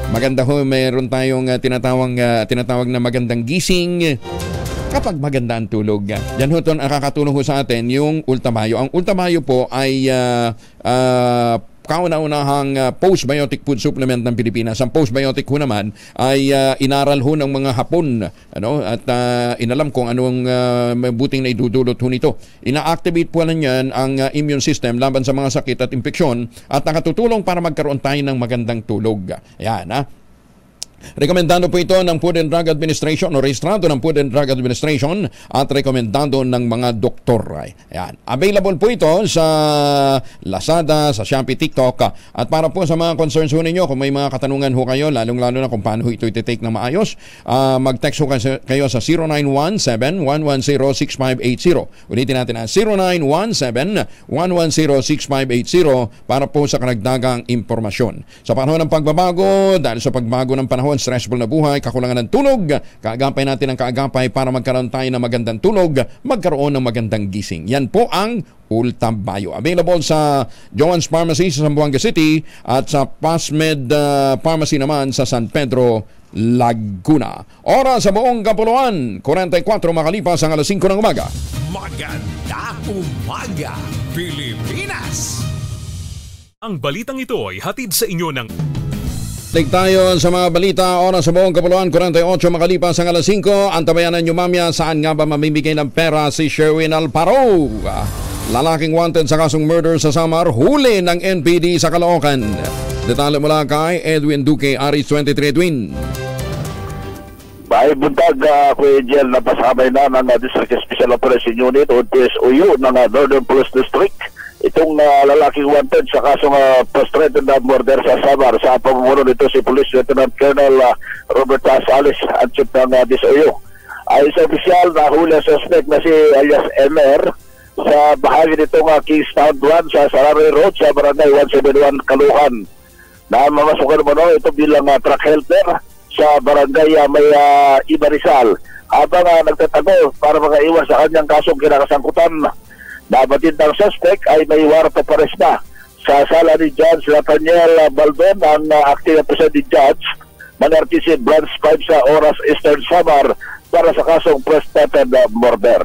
Maganda ho, mayroon tayong tinatawag na magandang gising kapag maganda ang tulog. Yan ho ito nakakatulong ho sa atin yung Ultabayo. Ang Ultabayo po ay kauna-unahang postbiotic food supplement ng Pilipinas. Ang postbiotic ho naman ay inaral ho ng mga Hapon, at inalam kung anong mabuting na idudulot ho nito. Ina-activate po lang yan ang immune system laban sa mga sakit at impeksyon at nakatutulong para magkaroon tayo ng magandang tulog. Ayan, rekomendado po ito ng Food and Drug Administration o rehistrado ng Food and Drug Administration at rekomendado ng mga doktor. Ayan. Available po ito sa Lazada, sa Shopee, TikTok. At para po sa mga concerns ho ninyo, kung may mga katanungan ho kayo, lalong-lalo na kung paano ito iti-take na maayos, mag-text ho kayo sa 0917-110-6580. Ulitin natin ang 0917-110-6580 para po sa karagdagang impormasyon. Sa panahon ng pagbabago, dahil sa pagbago ng panahon, stressful na buhay, kakulangan ng tulog, kaagapay natin ang kaagapay para magkaroon tayo ng magandang tulog, magkaroon ng magandang gising. Yan po ang Ultabayo. Available sa Joan's Pharmacy sa Zamboanga City at sa Pasmed Pharmacy naman sa San Pedro, Laguna. Oras sa buong Kapuluan, 44 makalipas ang alas 5 ng umaga.
Magandang umaga, Pilipinas! Ang balitang ito ay hatid sa inyo ng...
Take tayo sa mga balita. Oras sa buong Kapuluan, 48 makalipas ang alas 5. Antabayanan nyo, mamaya, saan nga ba mamimigay ng pera si Sherwin Alparo? Lalaking wanted sa kasong murder sa Samar, huli ng NPD sa Caloocan. Detalye mula kay Edwin Duque, Aris 23 Edwin.
May buntag, Kuya Jel, na pasabay na ng District Special Operation Unit o DSOU ng Northern Police District. Itong lalaking wanted sa kasong frustrated murder sa Samar. Sa pamumuno nito si Police Lieutenant Colonel Robert Salis at chief ng DSOU. Ay sa opisyal, nahuli ang suspect na si alias MR sa bahagi nitong Kingstown 1 sa Sarare Road sa Barangay 171 Caloocan. Na mamasukan mo ito bilang truck helper sa barangay may Iba Rizal. Habang nagtatago para makaiwas sa kanyang kasong kinakasangkutan, nabatid ng suspect ay may warrant of arrest na sa sala ni Judge Nathaniel Baldon, ang acting presiding judge ng RTC Branch 5 sa Oras Eastern Samar para sa kasong premeditated murder.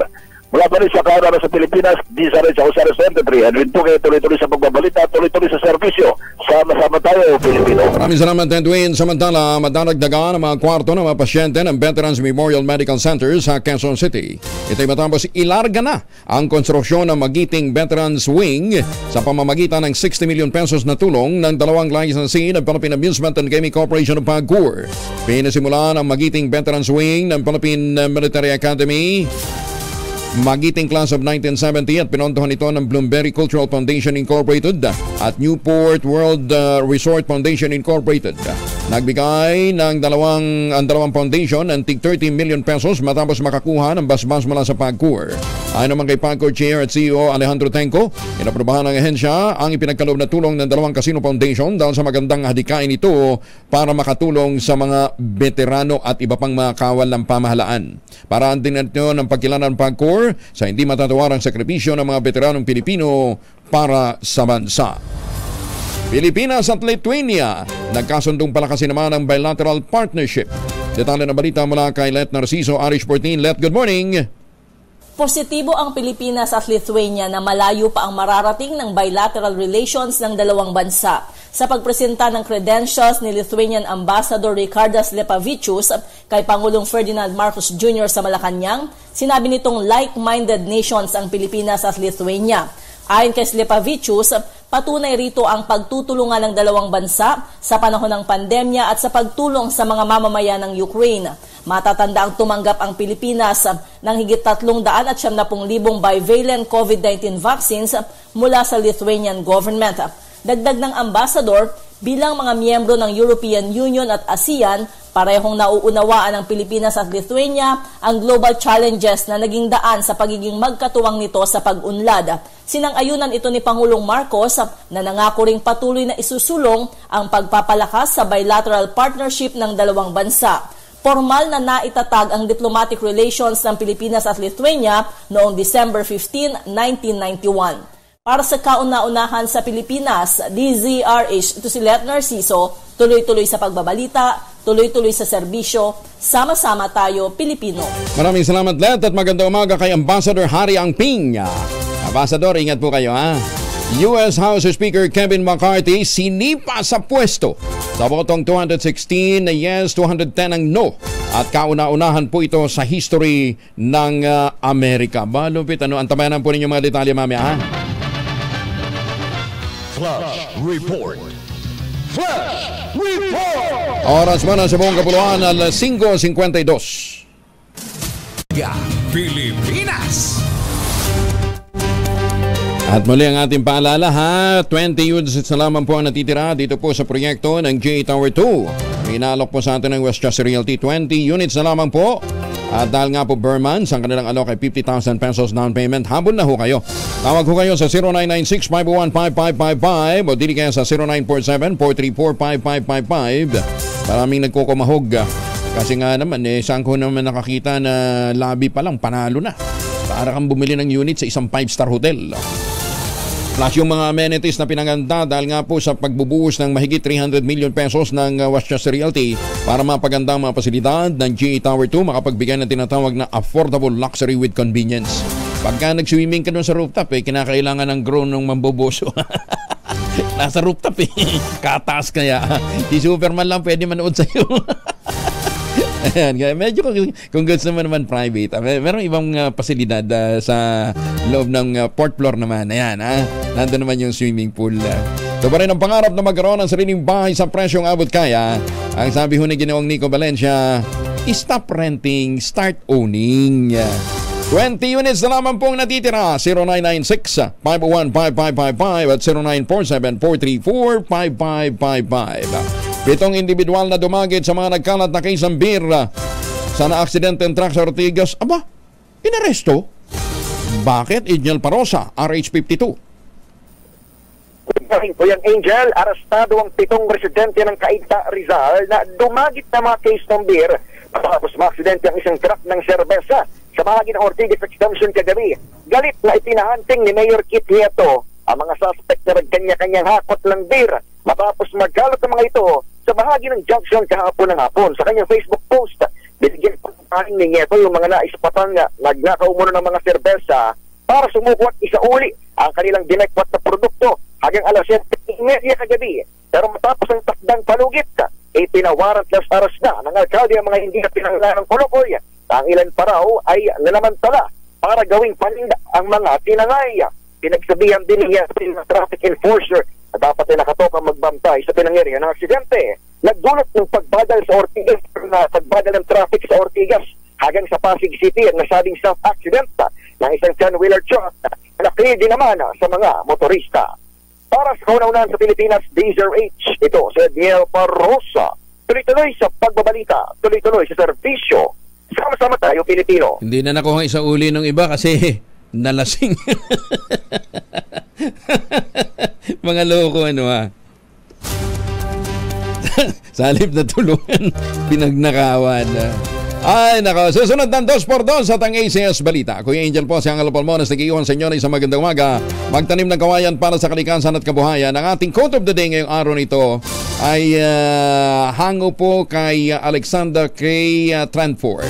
Mula pa rin sa Canada sa Pilipinas, di sa rin sa Jose Center 302 kayo tuloy-tuloy sa pagbabalita, tuloy-tuloy sa serbisyo. Sama-sama tayo, Pilipino.
Maraming salamat, Edwin. Samantala, madadagdagan ang mga kwarto ng mga pasyente ng Veterans Memorial Medical Center sa Quezon City. Ito'y matapos ilarga na ang konstruksyon ng Magiting Veterans Wing sa pamamagitan ng 60 million pesos na tulong ng dalawang licensee ng Philippine Amusement and Gaming Corporation of PAGCOR. Pinasimulan ang Magiting Veterans Wing ng Philippine Military Academy Magiting Class of 1970 at pinontohan ito ng Bloomberry Cultural Foundation Incorporated at Newport World Resort Foundation Incorporated. Nagbigay ng dalawang foundation ng tig 30 million pesos matapos makakuha ng basbas mula sa PAGCOR. Ayon naman kay PAGCOR Chair at CEO Alejandro Tenco, inaprobahan ng ahensya ang ipinagkaloob na tulong ng dalawang Casino Foundation dahil sa magandang hadikain ito para makatulong sa mga veterano at iba pang mga kawal ng pamahalaan. Paraan din ito ng pagkilala ng PAGCOR sa hindi matatawarang sakripisyo ng mga veteranong Pilipino para sa bansa. Pilipinas at Lithuania, nagkasundong palakasin naman ang bilateral partnership. Detalye na balita mula kay Let Narciso, Irish 14. Let, good morning.
Positibo ang Pilipinas at Lithuania na malayo pa ang mararating ng bilateral relations ng dalawang bansa. Sa pagpresenta ng credentials ni Lithuanian Ambassador Ricardas Lepavicius kay Pangulong Ferdinand Marcos Jr. sa Malacanang, sinabi nitong like-minded nations ang Pilipinas at Lithuania. Ayon kay Lepavicius, patunay rito ang pagtutulungan ng dalawang bansa sa panahon ng pandemya at sa pagtulong sa mga mamamayan ng Ukraine. Matatanda ang tumanggap ang Pilipinas ng higit 370,000 bivalent COVID-19 vaccines mula sa Lithuanian government. Dagdag ng ambassador, bilang mga miyembro ng European Union at ASEAN, parehong nauunawaan ng Pilipinas at Lithuania ang global challenges na naging daan sa pagiging magkatuwang nito sa pag-unlad. Sinang-ayunan ito ni Pangulong Marcos na nangako ring patuloy na isusulong ang pagpapalakas sa bilateral partnership ng dalawang bansa. Formal na naitatag ang diplomatic relations ng Pilipinas at Lithuania noong December 15, 1991. Para sa kauna-unahan sa Pilipinas, DZRH, ito si Let Narciso, tuloy-tuloy sa pagbabalita, tuloy-tuloy sa serbisyo, sama-sama tayo, Pilipino.
Maraming salamat, Let, at magandang umaga kay Ambassador Harry Angping. Ambassador, ingat po kayo, ha? U.S. House Speaker Kevin McCarthy sinipa sa pwesto sa botong 216 na yes, 210 ang no. At kauna-unahan po ito sa history ng Amerika. Balupit, ano? Antabayanan po ninyo mga detalye mamaya, ha?
Flash Report. Flash Report.
Oras mo na sa buong kapuluan, alas 5:52.
Pilipinas.
At muli ang ating paalala, ha, 20 units na lamang po ang natitira dito po sa proyekto ng J Tower 2. Inaalok po sa atin ng Westchester Realty, 20 units na lamang po. At dahil nga po Berman, sa kanilang alok ay 50,000 pesos down payment, habol na ho kayo. Tawag ho kayo sa 0996-501-5555 o dili kaya sa 0947-434-5555. Maraming nagkukumahog. Kasi nga naman, saan ko naman nakakita na labi pa lang, panalo na. Para kang bumili ng unit sa isang 5-star hotel. Plus yung mga amenities na pinaganda dahil nga po sa pagbubuhos ng mahigit 300 million pesos ng Westchester Realty para mapaganda ang mga pasilidad ng GE Tower 2, makapagbigay ng tinatawag na affordable luxury with convenience. Pagka nag-swimming ka doon sa rooftop, kinakailangan ng grown ng mamboboso. Nasa rooftop kataas kaya. Si Superman lang pwede manood sa'yo. Ayan, medyo kung gusto naman private. Meron ibang pasilidad sa loob ng fourth floor naman. Ayan, nandun naman yung swimming pool. Ito pa rin ang pangarap na magkaroon ng sariling bahay sa presyong abot kaya. Ang sabi ho ni Ginoong Nico Valencia, stop renting, start owning. 20 units na naman pong natitira. 0996-501-5555 at 0947-434-5555. 7 individual na dumagit sa mga nagkalat na case ng beer sa na-aksidente ng truck sa Ortigas. Aba, inaresto? Bakit? Ignal Parosa, RH52.
Good
pa rin, Kuya Angel, arestado ang 7 residente ng Cainta, Rizal na dumagit na mga case ng beer matapos maaksidente ang isang truck ng serbesa sa bahagi ng Ortigas Extension kagabi. Galit na ipinahanting ni Mayor Kit Nieto ang mga suspect na nagkanya-kanyang hakot ng beer matapos magkalat ang mga ito sa bahagi ng junction kahapon ng hapon. Sa kanyang Facebook post, binigyan pagkain ni Nieto yung mga naispatang nagnakaw muna ng mga serbesa para sumuko at isauli ang kanilang dinekwat na produkto hanggang alas 7:30 kagabi. Pero matapos ang takdang palugit, pinawarrantless arrest na ng alkalde ang mga hindi na pinangalanan ng kolokoy. Ang ilan pa raw ay nanamantala para gawing paninda ang mga tinangay. Pinagsabihan din niya ng traffic enforcer na dapat ay nakatokang magbantay sa pinangyarihan ng aksidente. Nagdulot ng pagbagal sa Ortigas pagbagal ng traffic sa Ortigas hanggang sa Pasig City at nasabing self-accident ng isang 10-wheeler truck na nakilidi naman sa mga motorista. Para sa kauna-unahan sa Pilipinas, DZRH, ito si Edniel Parrosa. Tuloy-tuloy sa pagbabalita, tuloy-tuloy sa serbisyo. Sama-sama tayo, Pilipino.
Hindi na nakuha isa uli ng iba kasi nalasing. Mga loko ha. Sa halip na tulungan, pinagnakawan. Ay, nako. Susunod ng 2x2 sa ACS Balita. Kuya Angel po, si Angelo Palmones, nag-iwan sa inyo na isang magandang umaga. Magtanim ng kawayan para sa kalikasan at kabuhayan. Ang ating quote of the day ngayong araw nito ay hango po kay Alexander K. Tranfor.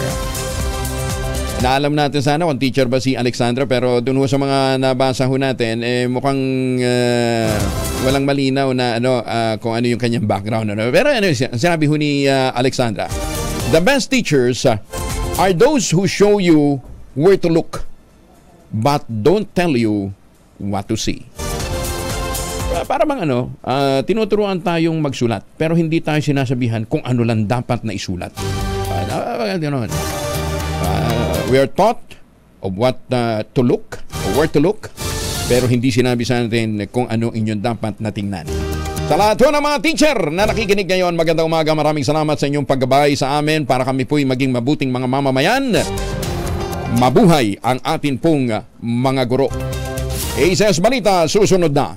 Naalam natin sana kung teacher ba si Alexandra, pero dun sa mga nabasa ho natin, mukhang walang malinaw na kung ano yung kanyang background. Pero sinabi ho ni Alexandra, the best teachers are those who show you where to look but don't tell you what to see. Para bang tinuturuan tayong magsulat pero hindi tayo sinasabihan kung ano lang dapat na isulat. We are taught of what to look or where to look pero hindi sinabi sa atin kung ano inyong dapat na tingnan. Sa lahat ng mga teacher na nakikinig ngayon, magandang umaga. Maraming salamat sa inyong paggabay sa amin para kami po'y maging mabuting mga mamamayan. Mabuhay ang atin pong mga guro. ACS Balita, susunod na.